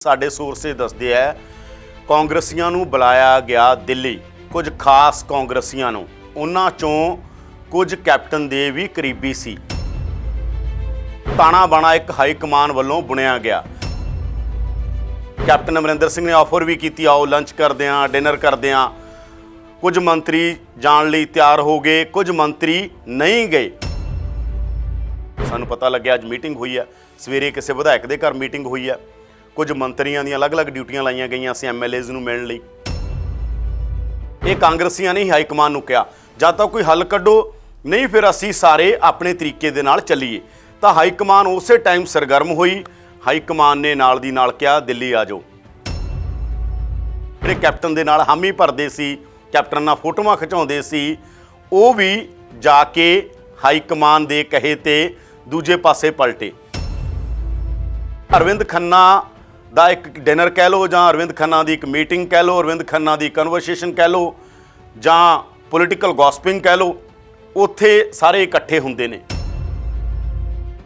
ਸਾਡੇ ਸੋਰਸੇ ਦੱਸਦੇ ਆ ਕਾਂਗਰਸੀਆਂ ਨੂੰ ਬੁਲਾਇਆ ਗਿਆ ਦਿੱਲੀ। ਕੁਝ ਖਾਸ ਕਾਂਗਰਸੀਆਂ ਨੂੰ, ਉਹਨਾਂ ਚੋਂ ਕੁਝ ਕੈਪਟਨ ਦੇ ਵੀ ਕਰੀਬੀ ਸੀ। ਤਾਣਾ ਬਾਣਾ ਇੱਕ ਹਾਈ ਕਮਾਨ ਵੱਲੋਂ ਬੁਣਿਆ ਗਿਆ। ਕੈਪਟਨ ਅਮਰਿੰਦਰ ਸਿੰਘ ਨੇ ਆਫਰ ਵੀ ਕੀਤੀ, ਆਓ ਲੰਚ ਕਰਦੇ ਹਾਂ, ਡਿਨਰ ਕਰਦੇ ਹਾਂ। ਕੁਝ ਮੰਤਰੀ ਜਾਣ ਲਈ ਤਿਆਰ ਹੋ ਗਏ, ਕੁਝ ਮੰਤਰੀ ਨਹੀਂ ਗਏ। ਸਾਨੂੰ ਪਤਾ ਲੱਗਿਆ ਅੱਜ ਮੀਟਿੰਗ ਹੋਈ ਹੈ, ਸਵੇਰੇ ਕਿਸੇ ਵਿਧਾਇਕ ਦੇ ਘਰ ਮੀਟਿੰਗ ਹੋਈ ਹੈ। ਕੁਝ ਮੰਤਰੀਆਂ ਦੀਆਂ ਅਲੱਗ-ਅਲੱਗ ਡਿਊਟੀਆਂ ਲਾਈਆਂ ਗਈਆਂ ਸੀ ਐਮਐਲਏਜ਼ ਨੂੰ ਮਿਲਣ ਲਈ। ਇਹ ਕਾਂਗਰਸੀਆਂ ਨੇ ਹਾਈ ਕਮਾਨ ਨੂੰ ਕਿਹਾ, ਜਦ ਤੱਕ ਕੋਈ ਹੱਲ ਕੱਢੋ, ਨਹੀਂ ਫਿਰ ਅਸੀਂ ਸਾਰੇ ਆਪਣੇ ਤਰੀਕੇ ਦੇ ਨਾਲ ਚੱਲੀਏ। ਤਾਂ ਹਾਈ ਕਮਾਨ ਉਸੇ ਟਾਈਮ ਸਰਗਰਮ ਹੋਈ। ਹਾਈ ਕਮਾਨ ਨੇ ਨਾਲ ਦੀ ਨਾਲ ਕਿਹਾ ਦਿੱਲੀ ਆ ਜਾਓ। ਜਿਹੜੇ ਕੈਪਟਨ ਦੇ ਨਾਲ ਹਾਮੀ ਭਰਦੇ ਸੀ, ਕੈਪਟਨ ਨਾਲ ਫੋਟੋਆਂ ਖਿਚਾਉਂਦੇ ਸੀ, ਉਹ ਵੀ ਜਾ ਕੇ ਹਾਈ ਕਮਾਨ ਦੇ ਕਹੇ ਤੇ ਦੂਜੇ ਪਾਸੇ ਪਲਟੇ। ਅਰਵਿੰਦ ਖੰਨਾ ਦਾ ਇੱਕ ਡਿਨਰ ਕਹਿ ਲਓ, ਜਾਂ ਅਰਵਿੰਦ ਖੰਨਾ ਦੀ ਇੱਕ ਮੀਟਿੰਗ ਕਹਿ ਲਓ, ਅਰਵਿੰਦ ਖੰਨਾ ਦੀ ਕਨਵਰਸੇਸ਼ਨ ਕਹਿ ਲਓ, ਜਾਂ ਪੋਲੀਟੀਕਲ ਗੌਸਪਿੰਗ ਕਹਿ ਲਓ, ਉੱਥੇ ਸਾਰੇ ਇਕੱਠੇ ਹੁੰਦੇ ਨੇ।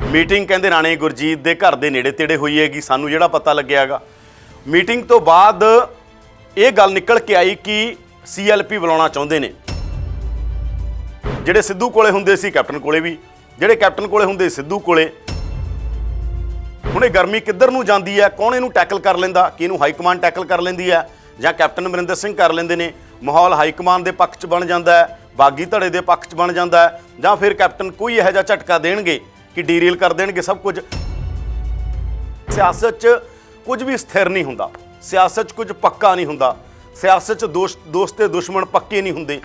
ਮੀਟਿੰਗ ਕਹਿੰਦੇ ਰਾਣੇ ਗੁਰਜੀਤ ਦੇ ਘਰ ਦੇ ਨੇੜੇ ਤੇੜੇ ਹੋਈ ਹੈਗੀ, ਸਾਨੂੰ ਜਿਹੜਾ ਪਤਾ ਲੱਗਿਆ ਹੈਗਾ। ਮੀਟਿੰਗ ਤੋਂ ਬਾਅਦ ਇਹ ਗੱਲ ਨਿਕਲ ਕੇ ਆਈ ਕਿ ਸੀਐਲਪੀ ਬੁਲਾਉਣਾ ਚਾਹੁੰਦੇ ਨੇ। ਜਿਹੜੇ ਸਿੱਧੂ ਕੋਲੇ ਹੁੰਦੇ ਸੀ ਕੈਪਟਨ ਕੋਲੇ ਵੀ, ਜਿਹੜੇ ਕੈਪਟਨ ਕੋਲੇ ਹੁੰਦੇ ਸਿੱਧੂ ਕੋਲੇ। ਹੁਣ ਇਹ ਗਰਮੀ ਕਿੱਧਰ ਨੂੰ ਜਾਂਦੀ ਹੈ, ਕੌਣ ਇਹਨੂੰ ਟੈਕਲ ਕਰ ਲੈਂਦਾ? ਕਿ ਇਹਨੂੰ ਹਾਈ ਕਮਾਨ ਟੈਕਲ ਕਰ ਲੈਂਦੀ ਹੈ, ਜਾਂ ਕੈਪਟਨ ਅਮਰਿੰਦਰ ਸਿੰਘ ਕਰ ਲੈਂਦੇ ਨੇ? ਮਾਹੌਲ ਹਾਈ ਕਮਾਨ ਦੇ ਪੱਖ 'ਚ ਬਣ ਜਾਂਦਾ ਹੈ, ਬਾਗੀ ਧੜੇ ਦੇ ਪੱਖ 'ਚ ਬਣ ਜਾਂਦਾ ਹੈ, ਜਾਂ ਫਿਰ ਕੈਪਟਨ ਕੋਈ ਇਹੋ ਜਿਹਾ ਝਟਕਾ ਦੇਣਗੇ ਕਿ ਡੀਰੀਲ ਕਰ ਦੇਣਗੇ ਸਭ ਕੁਝ। ਸਿਆਸਤ 'ਚ ਕੁਝ ਵੀ ਸਥਿਰ ਨਹੀਂ ਹੁੰਦਾ, ਸਿਆਸਤ 'ਚ ਕੁਝ ਪੱਕਾ ਨਹੀਂ ਹੁੰਦਾ, ਸਿਆਸਤ 'ਚ ਦੋਸਤ ਤੇ ਦੁਸ਼ਮਣ ਪੱਕੇ ਨਹੀਂ ਹੁੰਦੇ।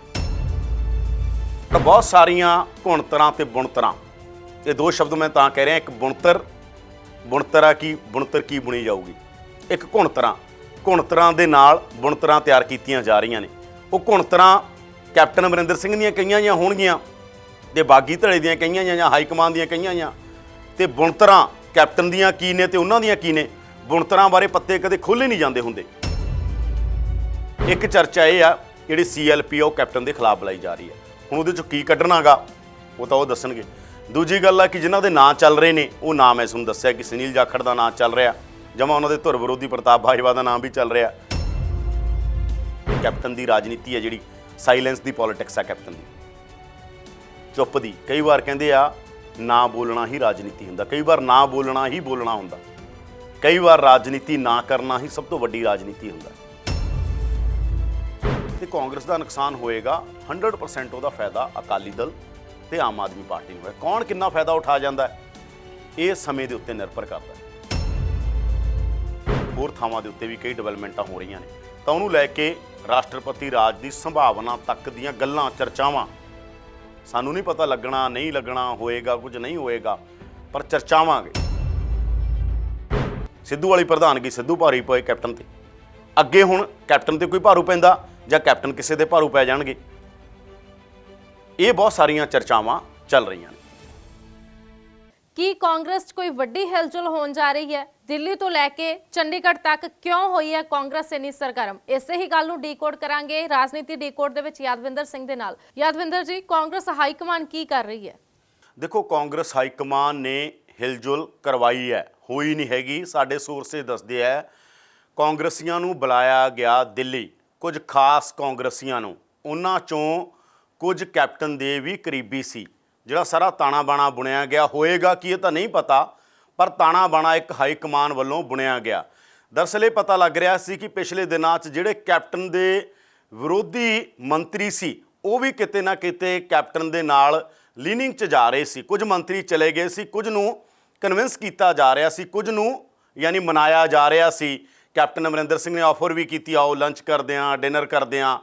ਤਾਂ ਬਹੁਤ ਸਾਰੀਆਂ ਘੁਣਤਰਾਂ ਤੇ ਬੁਣਤਰਾਂ, ਇਹ ਦੋ ਸ਼ਬਦ ਮੈਂ ਤਾਂ ਕਹਿ ਰਿਹਾ। ਇੱਕ ਬੁਣਤਰ ਕੀ ਬੁਣੀ ਜਾਊਗੀ, ਇੱਕ ਘੁਣਤਰਾਂ ਦੇ ਨਾਲ ਬੁਣਤਰਾਂ ਤਿਆਰ ਕੀਤੀਆਂ ਜਾ ਰਹੀਆਂ ਨੇ। ਉਹ ਘੁਣਤਰਾਂ ਕੈਪਟਨ ਅਮਰਿੰਦਰ ਸਿੰਘ ਦੀਆਂ ਕਈਆਂ ਜਾਂ ਹੋਣਗੀਆਂ, ਤੇ ਬਾਗੀ ਧੜੇ ਦੀਆਂ ਕਈਆਂ ਜਾਂ ਹਾਈ ਕਮਾਨ ਦੀਆਂ ਕਈਆਂ ਜਾਂ, ਤੇ ਬੁਣਤਰਾਂ ਕੈਪਟਨ ਦੀਆਂ ਕੀ ਨੇ ਤੇ ਉਹਨਾਂ ਦੀਆਂ ਕੀ ਨੇ। ਬੁਣਤਰਾਂ ਬਾਰੇ ਪੱਤੇ ਕਦੇ ਖੋਲ੍ਹੇ ਨਹੀਂ ਜਾਂਦੇ ਹੁੰਦੇ। ਇੱਕ ਚਰਚਾ ਇਹ ਆ ਜਿਹੜੀ ਸੀਐਲਪੀ ਉਹ ਕੈਪਟਨ ਦੇ ਖਿਲਾਫ ਬੁਲਾਈ ਜਾ ਰਹੀ ਹੈ। ਹੁਣ ਉਹਦੇ 'ਚੋਂ ਕੀ ਕੱਢਣਾਗਾ ਉਹ ਤਾਂ ਉਹ ਦੱਸਣਗੇ। ਦੂਜੀ ਗੱਲ ਆ ਕਿ ਜਿਨ੍ਹਾਂ ਦੇ ਨਾਂ ਚੱਲ ਰਹੇ ਨੇ, ਉਹ ਨਾਂ ਮੈਂ ਤੁਹਾਨੂੰ ਦੱਸਿਆ ਕਿ ਸੁਨੀਲ ਜਾਖੜ ਦਾ ਨਾਂ ਚੱਲ ਰਿਹਾ, ਜਮਾਂ ਉਹਨਾਂ ਦੇ ਧੁਰ ਵਿਰੋਧੀ ਪ੍ਰਤਾਪ ਬਾਜਵਾ ਦਾ ਨਾਮ ਵੀ ਚੱਲ ਰਿਹਾ। ਕੈਪਟਨ ਦੀ ਰਾਜਨੀਤੀ ਹੈ ਜਿਹੜੀ ਸਾਇਲੈਂਸ ਦੀ ਪੋਲਿਟਿਕਸ ਆ, ਕੈਪਟਨ ਦੀ ਚੁੱਪ ਦੀ। ਕਈ ਵਾਰ ਕਹਿੰਦੇ ਆ ਨਾ ਬੋਲਣਾ ਹੀ ਰਾਜਨੀਤੀ ਹੁੰਦਾ, ਕਈ ਵਾਰ ਨਾ ਬੋਲਣਾ ਹੀ ਬੋਲਣਾ ਹੁੰਦਾ, ਕਈ ਵਾਰ ਰਾਜਨੀਤੀ ਨਾ ਕਰਨਾ ਹੀ ਸਭ ਤੋਂ ਵੱਡੀ ਰਾਜਨੀਤੀ ਹੁੰਦਾ। ਤੇ ਕਾਂਗਰਸ ਦਾ ਨੁਕਸਾਨ ਹੋਏਗਾ 100%। ਉਹਦਾ ਫਾਇਦਾ ਅਕਾਲੀ ਦਲ ਤੇ ਆਮ ਆਦਮੀ ਪਾਰਟੀ ਨੂੰ ਹੈ। ਕੌਣ ਕਿੰਨਾ ਫਾਇਦਾ ਉਠਾ ਜਾਂਦਾ ਹੈ, ਇਹ ਸਮੇਂ ਦੇ ਉੱਤੇ ਨਿਰਭਰ ਕਰਦਾ ਹੈ। ਹੋਰ ਥਾਵਾਂ ਦੇ ਉੱਤੇ ਵੀ ਕਈ ਡਿਵੈਲਪਮੈਂਟਾਂ ਹੋ ਰਹੀਆਂ ਨੇ, ਤਾਂ ਉਹਨੂੰ ਲੈ ਕੇ ਰਾਸ਼ਟਰਪਤੀ ਰਾਜ ਦੀ ਸੰਭਾਵਨਾ ਤੱਕ ਦੀਆਂ ਗੱਲਾਂ, ਚਰਚਾਵਾਂ, ਸਾਨੂੰ ਨਹੀਂ ਪਤਾ ਲੱਗਣਾ ਨਹੀਂ ਲੱਗਣਾ, ਹੋਏਗਾ ਕੁਝ ਨਹੀਂ ਹੋਏਗਾ, ਪਰ ਚਰਚਾਵਾਂਗੇ। ਸਿੱਧੂ ਵਾਲੀ ਪ੍ਰਧਾਨਗੀ, ਸਿੱਧੂ ਭਾਰੀ ਪਏ ਕੈਪਟਨ ਤੇ। ਅੱਗੇ ਹੁਣ ਕੈਪਟਨ ਤੇ ਕੋਈ ਭਾਰੂ ਪੈਂਦਾ ਜਾਂ ਕੈਪਟਨ ਕਿਸੇ ਦੇ ਭਾਰੂ ਪੈ ਜਾਣਗੇ। ਇਹ ਬਹੁਤ ਸਾਰੀਆਂ ਚਰਚਾਵਾਂ ਚੱਲ ਰਹੀਆਂ ਨੇ। ਕੀ ਕਾਂਗਰਸ 'ਚ ਕੋਈ ਵੱਡੀ ਹਿਲਜੁਲ ਹੋਣ ਜਾ ਰਹੀ ਹੈ? ਦਿੱਲੀ ਤੋਂ ਲੈ ਕੇ ਚੰਡੀਗੜ੍ਹ ਤੱਕ ਕਿਉਂ ਹੋਈ ਹੈ ਕਾਂਗਰਸ ਇੰਨੀ ਸਰਗਰਮ? ਇਸੇ ਹੀ ਗੱਲ ਨੂੰ ਡੀਕੋਡ ਕਰਾਂਗੇ ਰਾਜਨੀਤੀ ਡੀਕੋਡ ਦੇ ਵਿੱਚ ਯਾਦਵਿੰਦਰ ਸਿੰਘ ਦੇ ਨਾਲ। ਯਾਦਵਿੰਦਰ ਜੀ, ਕਾਂਗਰਸ ਹਾਈ ਕਮਾਨ ਕੀ ਕਰ ਰਹੀ ਹੈ? ਦੇਖੋ, ਕਾਂਗਰਸ ਹਾਈ ਕਮਾਨ ਨੇ ਹਿਲਜੁਲ ਕਰਵਾਈ ਹੈ, ਹੋਈ ਨਹੀਂ ਹੈਗੀ। ਸਾਡੇ ਸੋਰਸੇ ਦੱਸਦੇ ਆ ਕਾਂਗਰਸੀਆਂ ਨੂੰ ਬੁਲਾਇਆ ਗਿਆ ਦਿੱਲੀ। ਕੁਝ ਖਾਸ ਕਾਂਗਰਸੀਆਂ ਨੂੰ, ਉਹਨਾਂ ਚੋਂ ਕੁਝ ਕੈਪਟਨ ਦੇ ਵੀ ਕਰੀਬੀ ਸੀ। ਜਿਹੜਾ ਸਾਰਾ ਤਾਣਾ ਬਾਣਾ ਬੁਣਿਆ ਗਿਆ, ਹੋਏਗਾ ਕੀ ਇਹ ਤਾਂ ਨਹੀਂ ਪਤਾ, ਪਰ ਤਾਣਾ ਬਾਣਾ ਇੱਕ ਹਾਈ ਕਮਾਨ ਵੱਲੋਂ ਬੁਣਿਆ ਗਿਆ। ਦਰਅਸਲ ਇਹ ਪਤਾ ਲੱਗ ਰਿਹਾ ਸੀ ਕਿ ਪਿਛਲੇ ਦਿਨਾਂ 'ਚ ਜਿਹੜੇ ਕੈਪਟਨ ਦੇ ਵਿਰੋਧੀ ਮੰਤਰੀ ਸੀ, ਉਹ ਵੀ ਕਿਤੇ ਨਾ ਕਿਤੇ ਕੈਪਟਨ ਦੇ ਨਾਲ ਲੀਨਿੰਗ 'ਚ ਜਾ ਰਹੇ ਸੀ। ਕੁਝ ਮੰਤਰੀ ਚਲੇ ਗਏ ਸੀ, ਕੁਝ ਨੂੰ ਕਨਵਿੰਸ ਕੀਤਾ ਜਾ ਰਿਹਾ ਸੀ, ਕੁਝ ਨੂੰ ਯਾਨੀ ਮਨਾਇਆ ਜਾ ਰਿਹਾ ਸੀ। ਕੈਪਟਨ ਅਮਰਿੰਦਰ ਸਿੰਘ ਨੇ ਆਫਰ ਵੀ ਕੀਤੀ, ਆਓ ਲੰਚ ਕਰਦੇ ਹਾਂ, ਡਿਨਰ ਕਰਦੇ ਹਾਂ।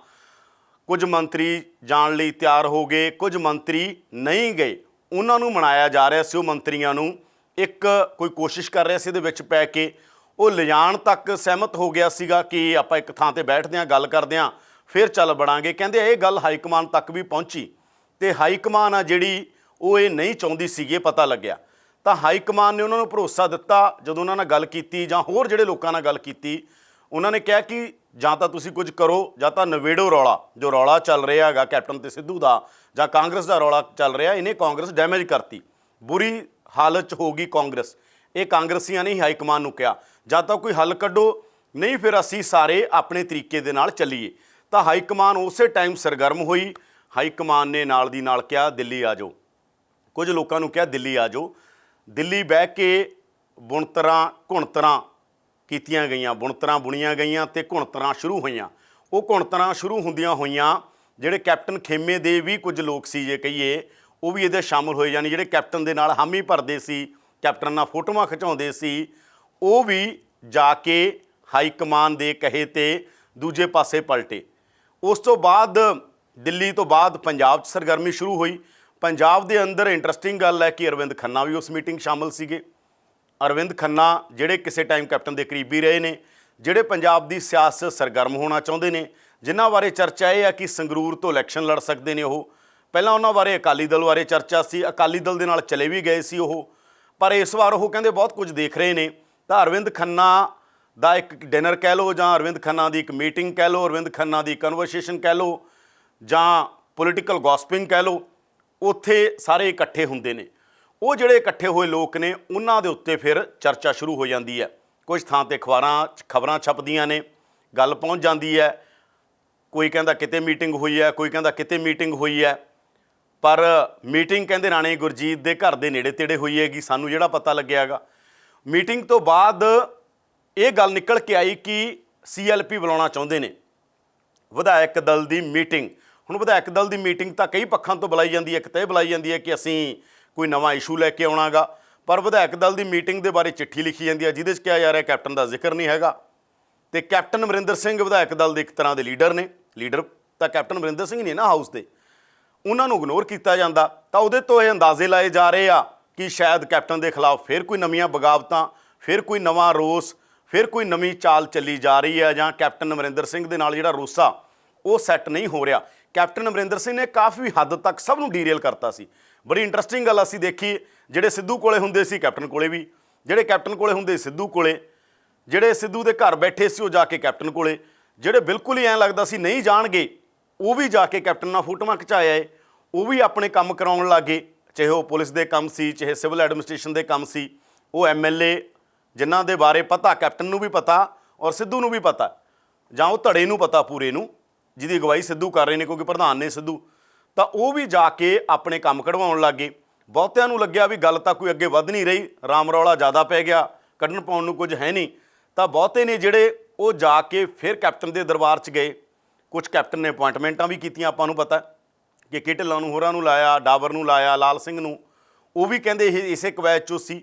ਕੁਝ ਮੰਤਰੀ ਜਾਣ ਲਈ ਤਿਆਰ ਹੋ ਗਏ, ਕੁਝ ਮੰਤਰੀ ਨਹੀਂ ਗਏ। ਉਹਨਾਂ ਨੂੰ ਮਨਾਇਆ ਜਾ ਰਿਹਾ ਸੀ। ਉਹ ਮੰਤਰੀਆਂ ਨੂੰ ਇੱਕ ਕੋਈ ਕੋਸ਼ਿਸ਼ ਕਰ ਰਿਹਾ ਸੀ ਇਹਦੇ ਵਿੱਚ ਪੈ ਕੇ, ਉਹ ਲਿਜਾਣ ਤੱਕ ਸਹਿਮਤ ਹੋ ਗਿਆ ਸੀਗਾ ਕਿ ਆਪਾਂ ਇੱਕ ਥਾਂ ਤੇ ਬੈਠਦੇ ਹਾਂ, ਗੱਲ ਕਰਦੇ ਹਾਂ, ਫਿਰ ਚੱਲ ਬੜਾਂਗੇ। ਕਹਿੰਦੇ ਇਹ ਗੱਲ ਹਾਈ ਕਮਾਨ ਤੱਕ ਵੀ ਪਹੁੰਚੀ, ਤੇ ਹਾਈ ਕਮਾਨ ਆ ਜਿਹੜੀ ਉਹ ਇਹ ਨਹੀਂ ਚਾਹੁੰਦੀ ਸੀਗੀ, ਪਤਾ ਲੱਗਿਆ। ਤਾਂ ਹਾਈ ਕਮਾਨ ਨੇ ਉਹਨਾਂ ਨੂੰ ਭਰੋਸਾ ਦਿੱਤਾ। ਜਦੋਂ ਉਹਨਾਂ ਨਾਲ ਗੱਲ ਕੀਤੀ ਜਾਂ ਹੋਰ ਜਿਹੜੇ ਲੋਕਾਂ ਨਾਲ ਗੱਲ ਕੀਤੀ, ਉਹਨਾਂ ਨੇ ਕਿਹਾ ਕਿ ਜਾਂ ਤਾਂ ਤੁਸੀਂ ਕੁਝ ਕਰੋ ਜਾਂ ਤਾਂ ਨਵੇੜੋ ਰੌਲਾ। ਜੋ ਰੌਲਾ ਚੱਲ ਰਿਹਾ ਹੈਗਾ ਕੈਪਟਨ ਤੇ ਸਿੱਧੂ ਦਾ, ਜਾਂ ਕਾਂਗਰਸ ਦਾ ਰੌਲਾ ਚੱਲ ਰਿਹਾ, ਇਹਨੇ ਕਾਂਗਰਸ ਡੈਮੇਜ ਕਰਤੀ, ਬੁਰੀ ਹਾਲਤ 'ਚ ਹੋ ਗਈ ਕਾਂਗਰਸ। ਇਹ ਕਾਂਗਰਸੀਆਂ ਨੇ ਹੀ ਹਾਈ ਕਮਾਨ ਨੂੰ ਕਿਹਾ ਜਾਂ ਤਾਂ ਕੋਈ ਹੱਲ ਕੱਢੋ, ਨਹੀਂ ਫਿਰ ਅਸੀਂ ਸਾਰੇ ਆਪਣੇ ਤਰੀਕੇ ਦੇ ਨਾਲ ਚੱਲੀਏ। ਤਾਂ ਹਾਈ ਕਮਾਨ ਉਸੇ ਟਾਈਮ ਸਰਗਰਮ ਹੋਈ। ਹਾਈ ਕਮਾਨ ਨੇ ਨਾਲ ਦੀ ਨਾਲ ਕਿਹਾ ਦਿੱਲੀ ਆ ਜਾਓ। ਕੁਝ ਲੋਕਾਂ ਨੂੰ ਕਿਹਾ ਦਿੱਲੀ ਆ ਜਾਓ। ਦਿੱਲੀ ਬਹਿ ਕੇ ਬੁਣਤਰਾਂ ਘੁਣਤਰਾਂ ਕੀਤੀਆਂ ਗਈਆਂ, ਬੁਣਤਰਾਂ ਬੁਣੀਆਂ ਗਈਆਂ ਤੇ ਘੁਣਤਰਾਂ ਸ਼ੁਰੂ ਹੋਈਆਂ। ਉਹ ਘੁਣਤਰਾਂ ਸ਼ੁਰੂ ਹੁੰਦੀਆਂ ਹੋਈਆਂ ਜਿਹੜੇ ਕੈਪਟਨ ਖੇਮੇ ਦੇ ਵੀ ਕੁਝ ਲੋਕ ਸੀ ਜੇ ਕਹੀਏ, ਉਹ ਵੀ ਇਹਦੇ ਸ਼ਾਮਲ ਹੋਏ, ਜਾਣੀ ਜਿਹੜੇ ਕੈਪਟਨ ਦੇ ਨਾਲ ਹਾਮੀ ਭਰਦੇ ਸੀ, ਕੈਪਟਨ ਨਾਲ ਫੋਟੋਆਂ ਖਿਚਾਉਂਦੇ ਸੀ, ਉਹ ਵੀ ਜਾ ਕੇ ਹਾਈ ਕਮਾਨ ਦੇ ਕਹੇ ਤੇ ਦੂਜੇ ਪਾਸੇ ਪਲਟੇ। ਉਸ ਤੋਂ ਬਾਅਦ ਦਿੱਲੀ ਤੋਂ ਬਾਅਦ ਪੰਜਾਬ 'ਚ ਸਰਗਰਮੀ ਸ਼ੁਰੂ ਹੋਈ। ਪੰਜਾਬ ਦੇ ਅੰਦਰ ਇੰਟਰਸਟਿੰਗ ਗੱਲ ਹੈ ਕਿ ਅਰਵਿੰਦ ਖੰਨਾ ਵੀ ਉਸ ਮੀਟਿੰਗ ਸ਼ਾਮਲ ਸੀਗੇ। ਅਰਵਿੰਦ ਖੰਨਾ ਜਿਹੜੇ ਕਿਸੇ ਟਾਈਮ ਕੈਪਟਨ ਦੇ ਕਰੀਬੀ ਰਹੇ ਨੇ, ਜਿਹੜੇ ਪੰਜਾਬ ਦੀ ਸਿਆਸਤ ਸਰਗਰਮ ਹੋਣਾ ਚਾਹੁੰਦੇ ਨੇ, ਜਿਨ੍ਹਾਂ ਬਾਰੇ ਚਰਚਾ ਇਹ ਹੈ ਕਿ ਸੰਗਰੂਰ ਤੋਂ ਇਲੈਕਸ਼ਨ ਲੜ ਸਕਦੇ ਨੇ ਉਹ। ਪਹਿਲਾਂ ਉਹਨਾਂ ਬਾਰੇ ਅਕਾਲੀ ਦਲ ਬਾਰੇ ਚਰਚਾ ਸੀ, ਅਕਾਲੀ ਦਲ ਦੇ ਨਾਲ ਚਲੇ ਵੀ ਗਏ ਸੀ ਉਹ, ਪਰ ਇਸ ਵਾਰ ਉਹ ਕਹਿੰਦੇ ਬਹੁਤ ਕੁਝ ਦੇਖ ਰਹੇ ਨੇ। ਤਾਂ ਅਰਵਿੰਦ ਖੰਨਾ ਦਾ ਇੱਕ ਡਿਨਰ ਕਹਿ ਲਓ ਜਾਂ ਅਰਵਿੰਦ ਖੰਨਾ ਦੀ ਇੱਕ ਮੀਟਿੰਗ ਕਹਿ ਲਓ, ਅਰਵਿੰਦ ਖੰਨਾ ਦੀ ਕਨਵਰਸੇਸ਼ਨ ਕਹਿ ਲਓ ਜਾਂ ਪੋਲੀਟੀਕਲ ਗੌਸਪਿੰਗ ਕਹਿ ਲਓ, ਉੱਥੇ ਸਾਰੇ ਇਕੱਠੇ ਹੁੰਦੇ ਨੇ। ਉਹ ਜਿਹੜੇ ਇਕੱਠੇ ਹੋਏ ਲੋਕ ਨੇ ਉਹਨਾਂ ਦੇ ਉੱਤੇ ਫਿਰ ਚਰਚਾ ਸ਼ੁਰੂ ਹੋ ਜਾਂਦੀ ਹੈ। ਕੁਝ ਥਾਂ 'ਤੇ ਖਬਰਾਂ ਛਪਦੀਆਂ ਨੇ, ਗੱਲ ਪਹੁੰਚ ਜਾਂਦੀ ਹੈ। ਕੋਈ ਕਹਿੰਦਾ ਕਿਤੇ ਮੀਟਿੰਗ ਹੋਈ ਹੈ, ਕੋਈ ਕਹਿੰਦਾ ਕਿਤੇ ਮੀਟਿੰਗ ਹੋਈ ਹੈ, ਪਰ ਮੀਟਿੰਗ ਕਹਿੰਦੇ ਰਾਣੇ ਗੁਰਜੀਤ ਦੇ ਘਰ ਦੇ ਨੇੜੇ ਤੇੜੇ ਹੋਈ ਹੈਗੀ, ਸਾਨੂੰ ਜਿਹੜਾ ਪਤਾ ਲੱਗਿਆ ਹੈਗਾ। ਮੀਟਿੰਗ ਤੋਂ ਬਾਅਦ ਇਹ ਗੱਲ ਨਿਕਲ ਕੇ ਆਈ ਕਿ CLP ਬੁਲਾਉਣਾ ਚਾਹੁੰਦੇ ਨੇ ਵਿਧਾਇਕ ਦਲ ਦੀ ਮੀਟਿੰਗ। ਹੁਣ ਵਿਧਾਇਕ ਦਲ ਦੀ ਮੀਟਿੰਗ ਤਾਂ ਕਈ ਪੱਖਾਂ ਤੋਂ ਬੁਲਾਈ ਜਾਂਦੀ ਹੈ। ਇੱਕ ਤਾਂ ਇਹ ਬੁਲਾਈ ਜਾਂਦੀ ਹੈ ਕਿ ਅਸੀਂ ਕੋਈ ਨਵਾਂ ਇਸ਼ੂ ਲੈ ਕੇ ਆਉਣਾਗਾ, ਪਰ ਵਿਧਾਇਕ ਦਲ ਦੀ ਮੀਟਿੰਗ ਦੇ ਬਾਰੇ ਚਿੱਠੀ ਲਿਖੀ ਜਾਂਦੀ ਹੈ ਜਿਹਦੇ 'ਚ ਕਿਹਾ ਜਾ ਰਿਹਾ ਕੈਪਟਨ ਦਾ ਜ਼ਿਕਰ ਨਹੀਂ ਹੈਗਾ। ਤੇ ਕੈਪਟਨ ਅਮਰਿੰਦਰ ਸਿੰਘ ਵਿਧਾਇਕ ਦਲ ਦੇ ਇੱਕ ਤਰ੍ਹਾਂ ਦੇ ਲੀਡਰ ਨੇ, ਲੀਡਰ ਤਾਂ ਕੈਪਟਨ ਅਮਰਿੰਦਰ ਸਿੰਘ ਨੇ ਨਾ ਹਾਊਸ ਦੇ, ਉਹਨਾਂ ਨੂੰ ਇਗਨੋਰ ਕੀਤਾ ਜਾਂਦਾ। ਤਾਂ ਉਹਦੇ ਤੋਂ ਇਹ ਅੰਦਾਜ਼ੇ ਲਾਏ ਜਾ ਰਹੇ ਆ ਕਿ ਸ਼ਾਇਦ ਕੈਪਟਨ ਦੇ ਖਿਲਾਫ ਫਿਰ ਕੋਈ ਨਵੀਆਂ ਬਗਾਵਤਾਂ, ਫਿਰ ਕੋਈ ਨਵਾਂ ਰੋਸ, ਫਿਰ ਕੋਈ ਨਵੀਂ ਚਾਲ ਚੱਲੀ ਜਾ ਰਹੀ ਹੈ, ਜਾਂ ਕੈਪਟਨ ਅਮਰਿੰਦਰ ਸਿੰਘ ਦੇ ਨਾਲ ਜਿਹੜਾ ਰੋਸਾ ਉਹ ਸੈੱਟ ਨਹੀਂ ਹੋ ਰਿਹਾ। ਕੈਪਟਨ ਅਮਰਿੰਦਰ ਸਿੰਘ ਨੇ ਕਾਫੀ ਹੱਦ ਤੱਕ ਸਭ ਨੂੰ ਡੀਰੇਲ ਕਰਤਾ ਸੀ। ਬੜੀ ਇੰਟਰਸਟਿੰਗ ਗੱਲ ਅਸੀਂ ਦੇਖੀ, ਜਿਹੜੇ ਸਿੱਧੂ ਕੋਲੇ ਹੁੰਦੇ ਸੀ ਕੈਪਟਨ ਕੋਲੇ ਵੀ, ਜਿਹੜੇ ਕੈਪਟਨ ਕੋਲੇ ਹੁੰਦੇ ਸਿੱਧੂ ਕੋਲੇ, ਜਿਹੜੇ ਸਿੱਧੂ ਦੇ ਘਰ ਬੈਠੇ ਸੀ ਉਹ ਜਾ ਕੇ ਕੈਪਟਨ ਕੋਲੇ, ਜਿਹੜੇ ਬਿਲਕੁਲ ਹੀ ਐਂ ਲੱਗਦਾ ਸੀ ਨਹੀਂ ਜਾਣਗੇ ਉਹ ਵੀ ਜਾ ਕੇ ਕੈਪਟਨ ਨਾਲ ਫੋਟੋਆਂ ਖਿਚਾਇਆ ਏ, ਉਹ ਵੀ ਆਪਣੇ ਕੰਮ ਕਰਾਉਣ ਲੱਗੇ, ਚਾਹੇ ਉਹ ਪੁਲਿਸ ਦੇ ਕੰਮ ਸੀ, ਚਾਹੇ ਸਿਵਲ ਐਡਮਿਨਿਸਟ੍ਰੇਸ਼ਨ ਦੇ ਕੰਮ ਸੀ। ਉਹ MLA ਜਿਨ੍ਹਾਂ ਦੇ ਬਾਰੇ ਪਤਾ, ਕੈਪਟਨ ਨੂੰ ਵੀ ਪਤਾ ਔਰ ਸਿੱਧੂ ਨੂੰ ਵੀ ਪਤਾ, ਜਾਂ ਉਹ ਧੜੇ ਨੂੰ ਪਤਾ ਪੂਰੇ ਨੂੰ, ਜਿਹਦੀ ਅਗਵਾਈ ਸਿੱਧੂ ਕਰ ਰਹੇ ਨੇ ਕਿਉਂਕਿ ਪ੍ਰਧਾਨ ਨੇ ਸਿੱਧੂ, ਤਾਂ ਉਹ ਵੀ ਜਾ ਕੇ ਆਪਣੇ ਕੰਮ ਕਢਵਾਉਣ ਲੱਗੇ। ਬਹੁਤਿਆਂ ਨੂੰ ਲੱਗਿਆ ਵੀ ਗੱਲ ਤਾਂ ਕੋਈ ਅੱਗੇ ਵੱਧ ਨਹੀਂ ਰਹੀ, ਰਾਮ ਰੌਲਾ ਜ਼ਿਆਦਾ ਪੈ ਗਿਆ, ਕੱਢਣ ਪਾਉਣ ਨੂੰ ਕੁਝ ਹੈ ਨਹੀਂ। ਤਾਂ ਬਹੁਤੇ ਨੇ ਜਿਹੜੇ ਉਹ ਜਾ ਕੇ ਫਿਰ ਕੈਪਟਨ ਦੇ ਦਰਬਾਰ 'ਚ ਗਏ। ਕੁਝ ਕੈਪਟਨ ਨੇ ਅਪੁਆਇੰਟਮੈਂਟਾਂ ਵੀ ਕੀਤੀਆਂ, ਆਪਾਂ ਨੂੰ ਪਤਾ ਕਿ ਕੇ ਢਿੱਲੋਂ ਨੂੰ ਹੋਰਾਂ ਨੂੰ ਲਾਇਆ, ਡਾਬਰ ਨੂੰ ਲਾਇਆ, ਲਾਲ ਸਿੰਘ ਨੂੰ, ਉਹ ਵੀ ਕਹਿੰਦੇ ਇਹ ਇਸੇ ਕਵੈਤ 'ਚੋਂ ਸੀ।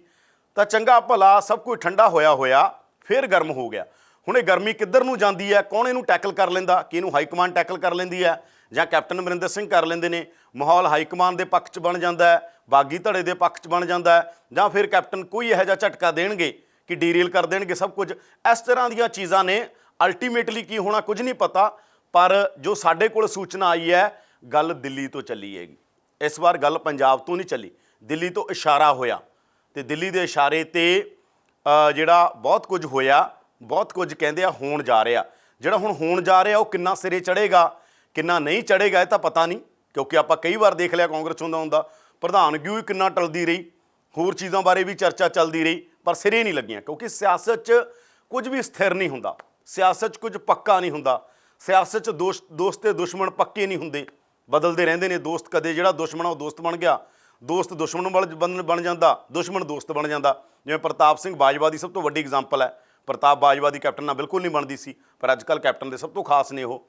ਤਾਂ ਚੰਗਾ ਭਲਾ ਸਭ ਕੁਝ ਠੰਡਾ ਹੋਇਆ ਫਿਰ ਗਰਮ ਹੋ ਗਿਆ। ਹੁਣ ਇਹ ਗਰਮੀ ਕਿੱਧਰ ਨੂੰ ਜਾਂਦੀ ਹੈ, ਕੌਣ ਇਹਨੂੰ ਟੈਕਲ ਕਰ ਲੈਂਦਾ, ਕਿ ਇਹਨੂੰ ਹਾਈ ਕਮਾਂਡ ਟੈਕਲ ਕਰ ਲੈਂਦੀ ਹੈ ਜਾਂ ਕੈਪਟਨ ਅਮਰਿੰਦਰ ਸਿੰਘ ਕਰ ਲੈਂਦੇ ਨੇ। ਮਾਹੌਲ ਹਾਈ ਕਮਾਂਡ ਦੇ ਪੱਖ 'ਚ ਬਣ ਜਾਂਦਾ ਹੈ, ਬਾਗੀ ਧੜੇ ਦੇ ਪੱਖ 'ਚ ਬਣ ਜਾਂਦਾ ਹੈ, ਜਾਂ ਫਿਰ ਕੈਪਟਨ ਕੋਈ ਇਹੋ ਜਿਹਾ ਝਟਕਾ ਦੇਣਗੇ ਕਿ ਡੀਰੇਲ ਕਰ ਦੇਣਗੇ ਸਭ ਕੁਝ। ਇਸ ਤਰ੍ਹਾਂ ਦੀਆਂ ਚੀਜ਼ਾਂ ਨੇ। ਅਲਟੀਮੇਟਲੀ ਕੀ ਹੋਣਾ ਕੁਝ ਨਹੀਂ ਪਤਾ, ਪਰ ਜੋ ਸਾਡੇ ਕੋਲ ਸੂਚਨਾ ਆਈ ਹੈ ਗੱਲ ਦਿੱਲੀ ਤੋਂ ਚੱਲੀ ਹੈਗੀ। ਇਸ ਵਾਰ ਗੱਲ ਪੰਜਾਬ ਤੋਂ ਨਹੀਂ ਚੱਲੀ, ਦਿੱਲੀ ਤੋਂ ਇਸ਼ਾਰਾ ਹੋਇਆ, ਤੇ ਦਿੱਲੀ ਦੇ ਇਸ਼ਾਰੇ ਤੇ ਜਿਹੜਾ ਬਹੁਤ ਕੁਝ ਹੋਇਆ, ਬਹੁਤ ਕੁਝ ਕਹਿੰਦੇ ਆ ਹੋਣ ਜਾ ਰਿਹਾ। ਜਿਹੜਾ ਹੁਣ ਹੋਣ ਜਾ ਰਿਹਾ ਉਹ ਕਿੰਨਾ ਸਿਰੇ ਚੜ੍ਹੇਗਾ ਕਿੰਨਾ ਨਹੀਂ ਚੜ੍ਹੇਗਾ ਇਹ ਤਾਂ ਪਤਾ ਨਹੀਂ, ਕਿਉਂਕਿ ਆਪਾਂ ਕਈ ਵਾਰ ਦੇਖ ਲਿਆ ਕਾਂਗਰਸ ਹੁੰਦਾ ਪ੍ਰਧਾਨਗੀ ਵੀ ਕਿੰਨਾ ਟਲਦੀ ਰਹੀ, ਹੋਰ ਚੀਜ਼ਾਂ ਬਾਰੇ ਵੀ ਚਰਚਾ ਚੱਲਦੀ ਰਹੀ, ਪਰ ਸਿਰੇ ਨਹੀਂ ਲੱਗੀਆਂ। ਕਿਉਂਕਿ ਸਿਆਸਤ 'ਚ ਕੁਝ ਵੀ ਸਥਿਰ ਨਹੀਂ ਹੁੰਦਾ, ਸਿਆਸਤ 'ਚ ਕੁਝ ਪੱਕਾ ਨਹੀਂ ਹੁੰਦਾ, ਸਿਆਸਤ 'ਚ ਦੋਸਤ ਤੇ ਦੁਸ਼ਮਣ ਪੱਕੇ ਨਹੀਂ ਹੁੰਦੇ, ਬਦਲਦੇ ਰਹਿੰਦੇ ਨੇ। ਦੋਸਤ ਕਦੇ ਜਿਹੜਾ ਦੁਸ਼ਮਣ ਉਹ ਦੋਸਤ ਬਣ ਗਿਆ, ਦੋਸਤ ਦੁਸ਼ਮਣ ਬਣ ਜਾਂਦਾ, ਦੁਸ਼ਮਣ ਦੋਸਤ ਬਣ ਜਾਂਦਾ। ਜਿਵੇਂ ਪ੍ਰਤਾਪ ਸਿੰਘ ਬਾਜਵਾ ਦੀ ਸਭ ਤੋਂ ਵੱਡੀ ਐਗਜ਼ਾਮਪਲ ਹੈ। ਪ੍ਰਤਾਪ ਬਾਜਵਾ ਦੀ ਕੈਪਟਨ ਨਾਲ ਬਿਲਕੁਲ ਨਹੀਂ ਬਣਦੀ ਸੀ, ਪਰ ਅੱਜ ਕੱਲ੍ਹ ਕੈਪਟਨ ਦੇ ਸਭ ਤੋਂ ਖਾਸ ਨੇ ਉਹ।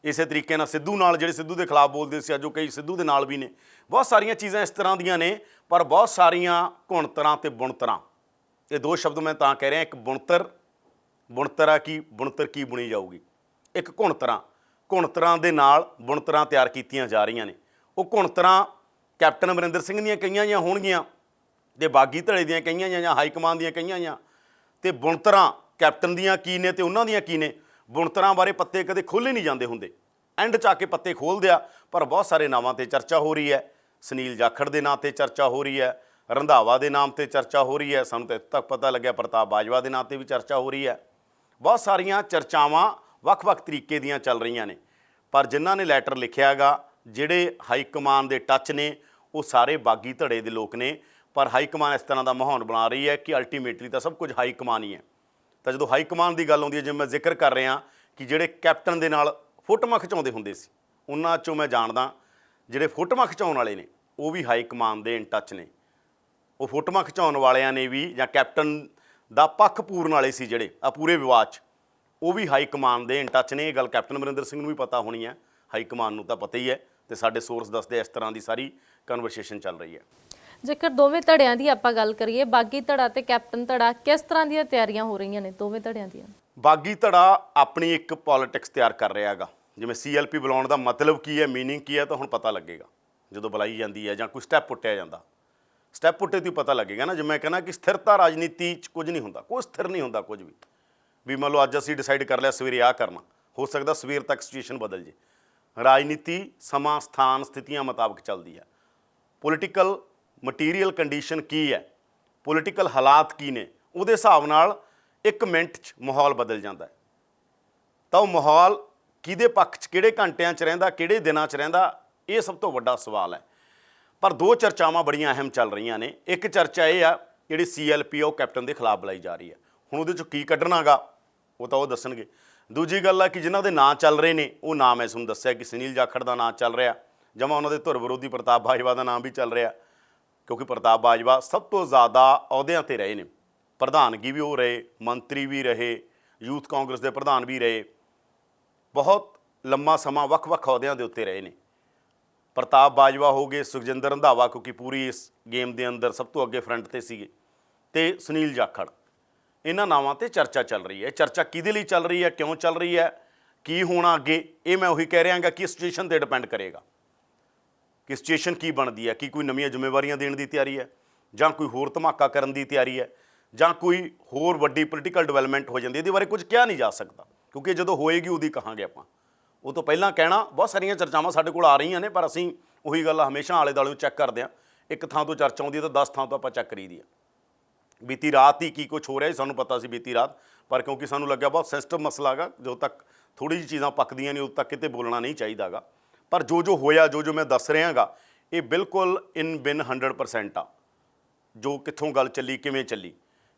ਇਸੇ ਤਰੀਕੇ ਨਾਲ ਸਿੱਧੂ ਨਾਲ, ਜਿਹੜੇ ਸਿੱਧੂ ਦੇ ਖਿਲਾਫ ਬੋਲਦੇ ਸੀ ਅੱਜ ਉਹ ਕਈ ਸਿੱਧੂ ਦੇ ਨਾਲ ਵੀ ਨੇ। ਬਹੁਤ ਸਾਰੀਆਂ ਚੀਜ਼ਾਂ ਇਸ ਤਰ੍ਹਾਂ ਦੀਆਂ ਨੇ, ਪਰ ਬਹੁਤ ਸਾਰੀਆਂ ਘੁਣਤਰਾਂ ਤੇ ਬੁਣਤਰਾਂ, ਇਹ ਦੋ ਸ਼ਬਦ ਮੈਂ ਤਾਂ ਕਹਿ ਰਿਹਾ। ਇੱਕ ਬੁਣਤਰ ਆ ਕੀ, ਬੁਣਤਰ ਕੀ ਬੁਣੀ ਜਾਊਗੀ। ਇੱਕ ਘੁਣਤਰਾਂ ਦੇ ਨਾਲ ਬੁਣਤਰਾਂ ਤਿਆਰ ਕੀਤੀਆਂ ਜਾ ਰਹੀਆਂ ਨੇ। ਉਹ ਘੁਣਤਰਾਂ ਕੈਪਟਨ ਅਮਰਿੰਦਰ ਸਿੰਘ ਦੀਆਂ ਕਈਆਂ ਜਾਂ ਹੋਣਗੀਆਂ, ਤੇ ਬਾਗੀ ਧੜੇ ਦੀਆਂ ਕਈਆਂ ਜਾਂ ਹਾਈ ਕਮਾਨ ਦੀਆਂ ਕਈਆਂ ਜਾਂ, ਤੇ ਬੁਣਤਰਾਂ ਕੈਪਟਨ ਦੀਆਂ ਕੀ ਨੇ ਤੇ ਉਹਨਾਂ ਦੀਆਂ ਕੀ ਨੇ। ਬੁਣਤਰਾਂ ਬਾਰੇ ਪੱਤੇ ਕਦੇ ਖੋਲ੍ਹੇ ਨਹੀਂ ਜਾਂਦੇ ਹੁੰਦੇ, ਐਂਡ 'ਚ ਆ ਕੇ ਪੱਤੇ ਖੋਲ੍ਹਦੇ ਆ। ਪਰ ਬਹੁਤ ਸਾਰੇ ਨਾਵਾਂ 'ਤੇ ਚਰਚਾ ਹੋ ਰਹੀ ਹੈ। ਸੁਨੀਲ ਜਾਖੜ ਦੇ ਨਾਂ 'ਤੇ ਚਰਚਾ ਹੋ ਰਹੀ ਹੈ, ਰੰਧਾਵਾ ਦੇ ਨਾਮ 'ਤੇ ਚਰਚਾ ਹੋ ਰਹੀ ਹੈ, ਸਾਨੂੰ ਤਾਂ ਇੱਥੇ ਤੱਕ ਪਤਾ ਲੱਗਿਆ ਪ੍ਰਤਾਪ ਬਾਜਵਾ ਦੇ ਨਾਂ 'ਤੇ ਵੀ ਚਰਚਾ ਹੋ ਰਹੀ ਹੈ। ਬਹੁਤ ਸਾਰੀਆਂ ਚਰਚਾਵਾਂ ਵੱਖ-ਵੱਖ ਤਰੀਕੇ ਦੀਆਂ ਚੱਲ ਰਹੀਆਂ ਨੇ, ਪਰ ਜਿਨ੍ਹਾਂ ਨੇ ਲੈਟਰ ਲਿਖਿਆ ਗਾ, ਜਿਹੜੇ ਹਾਈ ਕਮਾਨ ਦੇ ਟੱਚ ਨੇ, ਉਹ ਸਾਰੇ ਬਾਗੀ ਧੜੇ ਦੇ ਲੋਕ ਨੇ। ਪਰ ਹਾਈ ਕਮਾਨ ਇਸ ਤਰ੍ਹਾਂ ਦਾ ਮਾਹੌਲ ਬਣਾ ਰਹੀ ਹੈ ਕਿ ਅਲਟੀਮੇਟਲੀ ਤਾਂ ਸਭ ਕੁਝ ਹਾਈ ਕਮਾਨ ਹੀ ਹੈ। ਤਾਂ ਜਦੋਂ ਹਾਈ ਕਮਾਨ ਦੀ ਗੱਲ ਆਉਂਦੀ ਹੈ, ਜਿਵੇਂ ਮੈਂ ਜ਼ਿਕਰ ਕਰ ਰਿਹਾ ਕਿ ਜਿਹੜੇ ਕੈਪਟਨ ਦੇ ਨਾਲ ਫੋਟੋਆਂ ਖਿਚਾਉਂਦੇ ਹੁੰਦੇ ਸੀ, ਉਹਨਾਂ 'ਚੋਂ ਮੈਂ ਜਾਣਦਾ ਜਿਹੜੇ ਫੋਟੋਆਂ ਖਿਚਾਉਣ ਵਾਲੇ ਨੇ ਉਹ ਵੀ ਹਾਈ ਕਮਾਨ ਦੇ ਇਨ ਟੱਚ ਨੇ। ਉਹ ਫੋਟੋਆਂ ਖਿਚਾਉਣ ਵਾਲਿਆਂ ਨੇ ਵੀ ਜਾਂ ਕੈਪਟਨ ਦਾ ਪੱਖ ਪੂਰਨ ਵਾਲੇ ਸੀ ਜਿਹੜੇ ਆ ਪੂਰੇ ਵਿਵਾਦ 'ਚ, ਉਹ ਵੀ ਹਾਈ ਕਮਾਨ ਦੇ ਇਨ ਟੱਚ ਨੇ। ਇਹ ਗੱਲ ਕੈਪਟਨ ਅਮਰਿੰਦਰ ਸਿੰਘ ਨੂੰ ਵੀ ਪਤਾ ਹੋਣੀ ਹੈ, ਹਾਈ ਕਮਾਨ ਨੂੰ ਤਾਂ ਪਤਾ ਹੀ ਹੈ, ਤੇ ਸਾਡੇ ਸੋਰਸ ਦੱਸਦੇ ਇਸ ਤਰ੍ਹਾਂ ਦੀ ਸਾਰੀ ਕਨਵਰਸੇਸ਼ਨ ਚੱਲ ਰਹੀ ਹੈ। ਜੇਕਰ ਦੋਵੇਂ ਧੜਿਆਂ ਦੀ ਆਪਾਂ ਗੱਲ ਕਰੀਏ, ਬਾਗੀ ਧੜਾ ਤੇ ਕੈਪਟਨ ਧੜਾ, ਕਿਸ ਤਰ੍ਹਾਂ ਦੀਆਂ ਤਿਆਰੀਆਂ ਹੋ ਰਹੀਆਂ ਨੇ ਦੋਵੇਂ ਧੜਿਆਂ ਦੀਆਂ? ਬਾਗੀ ਧੜਾ ਆਪਣੀ ਇੱਕ ਪੋਲਿਟਿਕਸ ਤਿਆਰ ਕਰ ਰਿਹਾ ਹੈਗਾ। ਜਿਵੇਂ CLP ਬੁਲਾਉਣ ਦਾ ਮਤਲਬ ਕੀ ਹੈ, ਮੀਨਿੰਗ ਕੀ ਹੈ, ਤਾਂ ਹੁਣ ਪਤਾ ਲੱਗੇਗਾ ਜਦੋਂ ਬੁਲਾਈ ਜਾਂਦੀ ਹੈ ਜਾਂ ਕੋਈ ਸਟੈਪ ਪੁੱਟਿਆ ਜਾਂਦਾ। ਸਟੈਪ ਪੁੱਟੇ ਤੋਂ ਹੀ ਪਤਾ ਲੱਗੇਗਾ ਨਾ। ਜਿਵੇਂ ਮੈਂ ਕਹਿੰਦਾ ਕਿ ਸਥਿਰਤਾ ਰਾਜਨੀਤੀ 'ਚ ਕੁਝ ਨਹੀਂ ਹੁੰਦਾ, ਕੋਈ ਸਥਿਰ ਨਹੀਂ ਹੁੰਦਾ ਕੁਝ ਵੀ ਮੰਨ ਲਓ ਅੱਜ ਅਸੀਂ ਡਿਸਾਈਡ ਕਰ ਲਿਆ ਸਵੇਰੇ ਆਹ ਕਰਨਾ, ਹੋ ਸਕਦਾ ਸਵੇਰ ਤੱਕ ਸਿਚੁਏਸ਼ਨ ਬਦਲ ਜੇ। ਰਾਜਨੀਤੀ ਸਮਾਂ, ਸਥਾਨ, ਸਥਿਤੀਆਂ ਮੁਤਾਬਕ ਚੱਲਦੀ ਹੈ। ਪੋਲੀਟੀਕਲ ਮਟੀਰੀਅਲ ਕੰਡੀਸ਼ਨ ਕੀ ਹੈ, ਪੋਲੀਟੀਕਲ ਹਾਲਾਤ ਕੀ ਨੇ, ਉਹਦੇ ਹਿਸਾਬ ਨਾਲ 1 ਮਿੰਟ 'ਚ ਮਾਹੌਲ ਬਦਲ ਜਾਂਦਾ ਹੈ। ਤਾਂ ਉਹ ਮਾਹੌਲ ਕਿਹਦੇ ਪੱਖ 'ਚ, ਕਿਹੜੇ ਘੰਟਿਆਂ 'ਚ ਰਹਿੰਦਾ, ਕਿਹੜੇ ਦਿਨਾਂ 'ਚ ਰਹਿੰਦਾ, ਇਹ ਸਭ ਤੋਂ ਵੱਡਾ ਸਵਾਲ ਹੈ। ਪਰ 2 ਚਰਚਾਵਾਂ ਬੜੀਆਂ ਅਹਿਮ ਚੱਲ ਰਹੀਆਂ ਨੇ। ਇੱਕ ਚਰਚਾ ਇਹ ਆ ਜਿਹੜੀ CLP ਉਹ ਕੈਪਟਨ ਦੇ ਖਿਲਾਫ ਬੁਲਾਈ ਜਾ ਰਹੀ ਹੈ। ਹੁਣ ਉਹਦੇ 'ਚੋਂ ਕੀ ਕੱਢਣਾਗਾ ਉਹ ਤਾਂ ਉਹ ਦੱਸਣਗੇ। ਦੂਜੀ ਗੱਲ ਆ ਕਿ ਜਿਨ੍ਹਾਂ ਦੇ ਨਾਂ ਚੱਲ ਰਹੇ ਨੇ ਉਹ ਨਾਂ ਮੈਂ ਤੁਹਾਨੂੰ ਦੱਸਿਆ ਕਿ ਸੁਨੀਲ ਜਾਖੜ ਦਾ ਨਾਂ ਚੱਲ ਰਿਹਾ, ਜਮਾਂ ਉਹਨਾਂ ਦੇ ਧੁਰ ਵਿਰੋਧੀ ਪ੍ਰਤਾਪ ਬਾਜਵਾ ਦਾ ਨਾਮ ਵੀ ਚੱਲ ਰਿਹਾ, ਕਿਉਂਕਿ ਪ੍ਰਤਾਪ ਬਾਜਵਾ ਸਭ ਤੋਂ ਜ਼ਿਆਦਾ ਅਹੁਦਿਆਂ 'ਤੇ ਰਹੇ ਨੇ। ਪ੍ਰਧਾਨਗੀ ਵੀ ਉਹ ਰਹੇ, ਮੰਤਰੀ ਵੀ ਰਹੇ, ਯੂਥ ਕਾਂਗਰਸ ਦੇ ਪ੍ਰਧਾਨ ਵੀ ਰਹੇ, ਬਹੁਤ ਲੰਮਾ ਸਮਾਂ ਵੱਖ-ਵੱਖ ਅਹੁਦਿਆਂ ਦੇ ਉੱਤੇ ਰਹੇ ਨੇ। ਪ੍ਰਤਾਪ ਬਾਜਵਾ ਹੋ ਗਏ, ਸੁਖਜਿੰਦਰ ਰੰਧਾਵਾ ਕਿਉਂਕਿ ਪੂਰੀ ਇਸ ਗੇਮ ਦੇ ਅੰਦਰ ਸਭ ਤੋਂ ਅੱਗੇ ਫਰੰਟ 'ਤੇ ਸੀਗੇ, ਤੇ ਸੁਨੀਲ ਜਾਖੜ। ਇਹਨਾਂ ਨਾਵਾਂ 'ਤੇ ਚਰਚਾ ਚੱਲ ਰਹੀ ਹੈ। ਚਰਚਾ ਕਿਹਦੇ ਲਈ ਚੱਲ ਰਹੀ ਹੈ, ਕਿਉਂ ਚੱਲ ਰਹੀ ਹੈ, ਕੀ ਹੋਣਾ ਅੱਗੇ, ਇਹ ਮੈਂ ਉਹੀ ਕਹਿ ਰਿਹਾਗਾ ਕਿ ਸਿਚੁਏਸ਼ਨ 'ਤੇ ਡਿਪੈਂਡ ਕਰੇਗਾ ਕਿ ਸਿਚੁਏਸ਼ਨ ਕੀ ਬਣਦੀ ਹੈ। ਕੀ ਕੋਈ ਨਵੀਆਂ ਜ਼ਿੰਮੇਵਾਰੀਆਂ ਦੇਣ ਦੀ ਤਿਆਰੀ ਹੈ, ਜਾਂ ਕੋਈ ਹੋਰ ਧਮਾਕਾ ਕਰਨ ਦੀ ਤਿਆਰੀ ਹੈ, ਜਾਂ ਕੋਈ ਹੋਰ ਵੱਡੀ ਪੋਲੀਟੀਕਲ ਡਿਵੈਲਪਮੈਂਟ ਹੋ ਜਾਂਦੀ ਹੈ। ਇਹਦੇ ਬਾਰੇ ਕੁਝ ਕਿਹਾ ਨਹੀਂ ਜਾ ਸਕਦਾ, ਕਿਉਂਕਿ ਜਦੋਂ ਹੋਏਗੀ ਉਦੋਂ ਕਹਾਂਗੇ ਆਪਾਂ। ਉਹ ਤੋਂ ਪਹਿਲਾਂ ਕਹਿਣਾ, ਬਹੁਤ ਸਾਰੀਆਂ ਚਰਚਾਵਾਂ ਸਾਡੇ ਕੋਲ ਆ ਰਹੀਆਂ ਨੇ, ਪਰ ਅਸੀਂ ਉਹੀ ਗੱਲ ਹਮੇਸ਼ਾ ਆਲੇ ਦੁਆਲੇ ਨੂੰ ਚੈੱਕ ਕਰਦੇ ਹਾਂ। ਇੱਕ ਥਾਂ ਤੋਂ ਚਰਚਾ ਆਉਂਦੀ ਹੈ ਤਾਂ 10 ਥਾਂ ਤੋਂ ਆਪਾਂ ਚੈੱਕ ਕਰੀਦੀ ਆ। ਬੀਤੀ ਰਾਤ ਹੀ ਕੀ ਕੁਛ ਹੋ ਰਿਹਾ ਸੀ ਸਾਨੂੰ ਪਤਾ ਸੀ ਬੀਤੀ ਰਾਤ, ਪਰ ਕਿਉਂਕਿ ਸਾਨੂੰ ਲੱਗਿਆ ਬਹੁਤ ਸੈਂਸਿਟਿਵ ਮਸਲਾ ਹੈਗਾ, ਜਦੋਂ ਤੱਕ ਥੋੜ੍ਹੀ ਜਿਹੀ ਚੀਜ਼ਾਂ ਪੱਕਦੀਆਂ ਨਹੀਂ ਉਦੋਂ ਤੱਕ ਕਿਤੇ ਬੋਲਣਾ ਨਹੀਂ ਚਾਹੀਦਾ ਗਾ। ਪਰ ਜੋ ਹੋਇਆ, ਜੋ ਮੈਂ ਦੱਸ ਰਿਹਾ ਗਾ, ਇਹ ਬਿਲਕੁਲ ਇਨ ਬਿਨ 100% ਆ। ਜੋ ਕਿੱਥੋਂ ਗੱਲ ਚੱਲੀ, ਕਿਵੇਂ ਚੱਲੀ,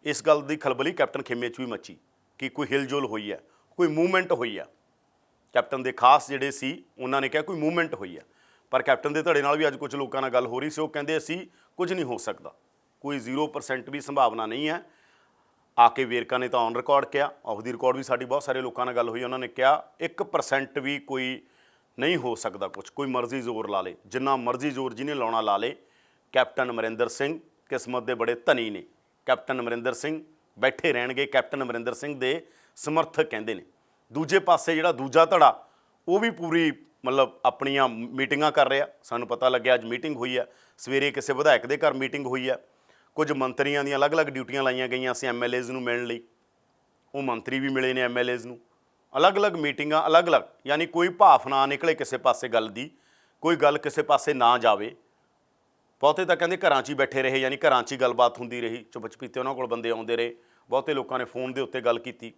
ਇਸ ਗੱਲ ਦੀ ਖਲਬਲੀ ਕੈਪਟਨ ਖੇਮੇ 'ਚ ਵੀ ਮੱਚੀ ਕਿ ਕੋਈ ਹਿਲਜੁਲ ਹੋਈ ਹੈ, ਕੋਈ ਮੂਵਮੈਂਟ ਹੋਈ ਆ। ਕੈਪਟਨ ਦੇ ਖਾਸ ਜਿਹੜੇ ਸੀ ਉਹਨਾਂ ਨੇ ਕਿਹਾ ਕੋਈ ਮੂਵਮੈਂਟ ਹੋਈ ਆ। ਪਰ ਕੈਪਟਨ ਦੇ ਧੜੇ ਨਾਲ ਵੀ ਅੱਜ ਕੁਝ ਲੋਕਾਂ ਨਾਲ ਗੱਲ ਹੋ ਰਹੀ ਸੀ, ਉਹ ਕਹਿੰਦੇ ਅਸੀਂ ਕੁਝ ਨਹੀਂ ਹੋ ਸਕਦਾ, ਕੋਈ 0% ਵੀ ਸੰਭਾਵਨਾ ਨਹੀਂ ਹੈ। ਆ ਕੇ ਵੇਰਕਾ ਨੇ ਤਾਂ ਔਨ ਰਿਕਾਰਡ ਕਿਹਾ, ਆਫ ਦੀ ਰਿਕਾਰਡ ਵੀ ਸਾਡੀ ਬਹੁਤ ਸਾਰੇ ਲੋਕਾਂ ਨਾਲ ਗੱਲ ਹੋਈ, ਉਹਨਾਂ ਨੇ ਕਿਹਾ 1% ਵੀ ਕੋਈ ਨਹੀਂ ਹੋ ਸਕਦਾ ਕੁਝ, ਕੋਈ ਮਰਜ਼ੀ ਜ਼ੋਰ ਲਾ ਲੇ, ਜਿੰਨਾ ਮਰਜ਼ੀ ਜ਼ੋਰ ਜਿਹਨੇ ਲਾਉਣਾ ਲਾ ਲੇ। ਕੈਪਟਨ ਅਮਰਿੰਦਰ ਸਿੰਘ ਕਿਸਮਤ ਦੇ ਬੜੇ ਧਨੀ ਨੇ, ਕੈਪਟਨ ਅਮਰਿੰਦਰ ਸਿੰਘ ਬੈਠੇ ਰਹਿਣਗੇ, ਕੈਪਟਨ ਅਮਰਿੰਦਰ ਸਿੰਘ ਦੇ ਸਮਰਥਕ ਕਹਿੰਦੇ ਨੇ। ਦੂਜੇ ਪਾਸੇ ਜਿਹੜਾ ਦੂਜਾ ਧੜਾ ਉਹ ਵੀ ਪੂਰੀ ਮਤਲਬ ਆਪਣੀਆਂ ਮੀਟਿੰਗਾਂ ਕਰ ਰਿਹਾ। ਸਾਨੂੰ ਪਤਾ ਲੱਗਿਆ ਅੱਜ ਮੀਟਿੰਗ ਹੋਈ ਹੈ, ਸਵੇਰੇ ਕਿਸੇ ਵਿਧਾਇਕ ਦੇ ਘਰ ਮੀਟਿੰਗ ਹੋਈ ਹੈ, ਕੁਝ ਮੰਤਰੀਆਂ ਦੀਆਂ ਅਲੱਗ-ਅਲੱਗ ਡਿਊਟੀਆਂ ਲਾਈਆਂ ਗਈਆਂ ਸੀ MLAs ਨੂੰ ਮਿਲਣ ਲਈ, ਉਹ ਮੰਤਰੀ ਵੀ ਮਿਲੇ ਨੇ MLAs ਨੂੰ। ਅਲੱਗ-ਅਲੱਗ ਮੀਟਿੰਗਾਂ, ਅਲੱਗ-ਅਲੱਗ, ਯਾਨੀ ਕੋਈ ਭਾਫ ਨਾ ਨਿਕਲੇ ਕਿਸੇ ਪਾਸੇ ਗੱਲ ਦੀ, ਕੋਈ ਗੱਲ ਕਿਸੇ ਪਾਸੇ ਨਾ ਜਾਵੇ। ਬਹੁਤੇ ਤਾਂ ਕਹਿੰਦੇ ਘਰਾਂ 'ਚ ਹੀ ਬੈਠੇ ਰਹੇ, ਯਾਨੀ ਘਰਾਂ 'ਚ ਹੀ ਗੱਲਬਾਤ ਹੁੰਦੀ ਰਹੀ, ਚੁੱਪ ਚਪੀਤੇ ਉਹਨਾਂ ਕੋਲ ਬੰਦੇ ਆਉਂਦੇ ਰਹੇ। ਬਹੁਤੇ ਲੋਕਾਂ ਨੇ ਫੋਨ ਦੇ ਉੱਤੇ ਗੱਲ ਕੀਤੀ,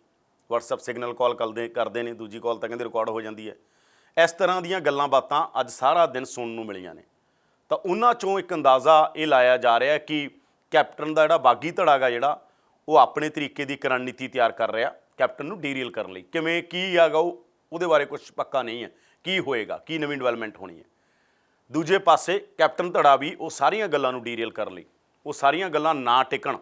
WhatsApp ਸਿਗਨਲ ਕਾਲ ਕਰਦੇ ਨੇ, ਦੂਜੀ ਕਾਲ ਤਾਂ ਕਹਿੰਦੇ ਰਿਕਾਰਡ ਹੋ ਜਾਂਦੀ ਹੈ। ਇਸ ਤਰ੍ਹਾਂ ਦੀਆਂ ਗੱਲਾਂ ਬਾਤਾਂ ਅੱਜ ਸਾਰਾ ਦਿਨ ਸੁਣਨ ਨੂੰ ਮਿਲੀਆਂ ਨੇ। ਤਾਂ ਉਹਨਾਂ 'ਚੋਂ ਇੱਕ ਅੰਦਾਜ਼ਾ ਇਹ ਲਾਇਆ ਜਾ ਰਿਹਾ ਕਿ ਕੈਪਟਨ ਦਾ ਜਿਹੜਾ ਬਾਗੀ ਧੜਾ ਗਾ, ਜਿਹੜਾ ਉਹ ਆਪਣੇ ਤਰੀਕੇ ਦੀ ਰਣਨੀਤੀ ਤਿਆਰ ਕਰ ਰਿਹਾ ਕੈਪਟਨ ਨੂੰ ਡੀਰੀਲ ਕਰਨ ਲਈ। ਕਿਵੇਂ, ਕੀ ਹੈਗਾ ਉਹਦੇ ਬਾਰੇ ਕੁਝ ਪੱਕਾ ਨਹੀਂ ਹੈ, ਕੀ ਹੋਏਗਾ, ਕੀ ਨਵੀਂ ਡਿਵੈਲਪਮੈਂਟ ਹੋਣੀ ਹੈ। ਦੂਜੇ ਪਾਸੇ ਕੈਪਟਨ ਧੜਾ ਵੀ ਉਹ ਸਾਰੀਆਂ ਗੱਲਾਂ ਨੂੰ ਡੀਰੀਲ ਕਰਨ ਲਈ, ਉਹ ਸਾਰੀਆਂ ਗੱਲਾਂ ਨਾ ਟਿਕਣ,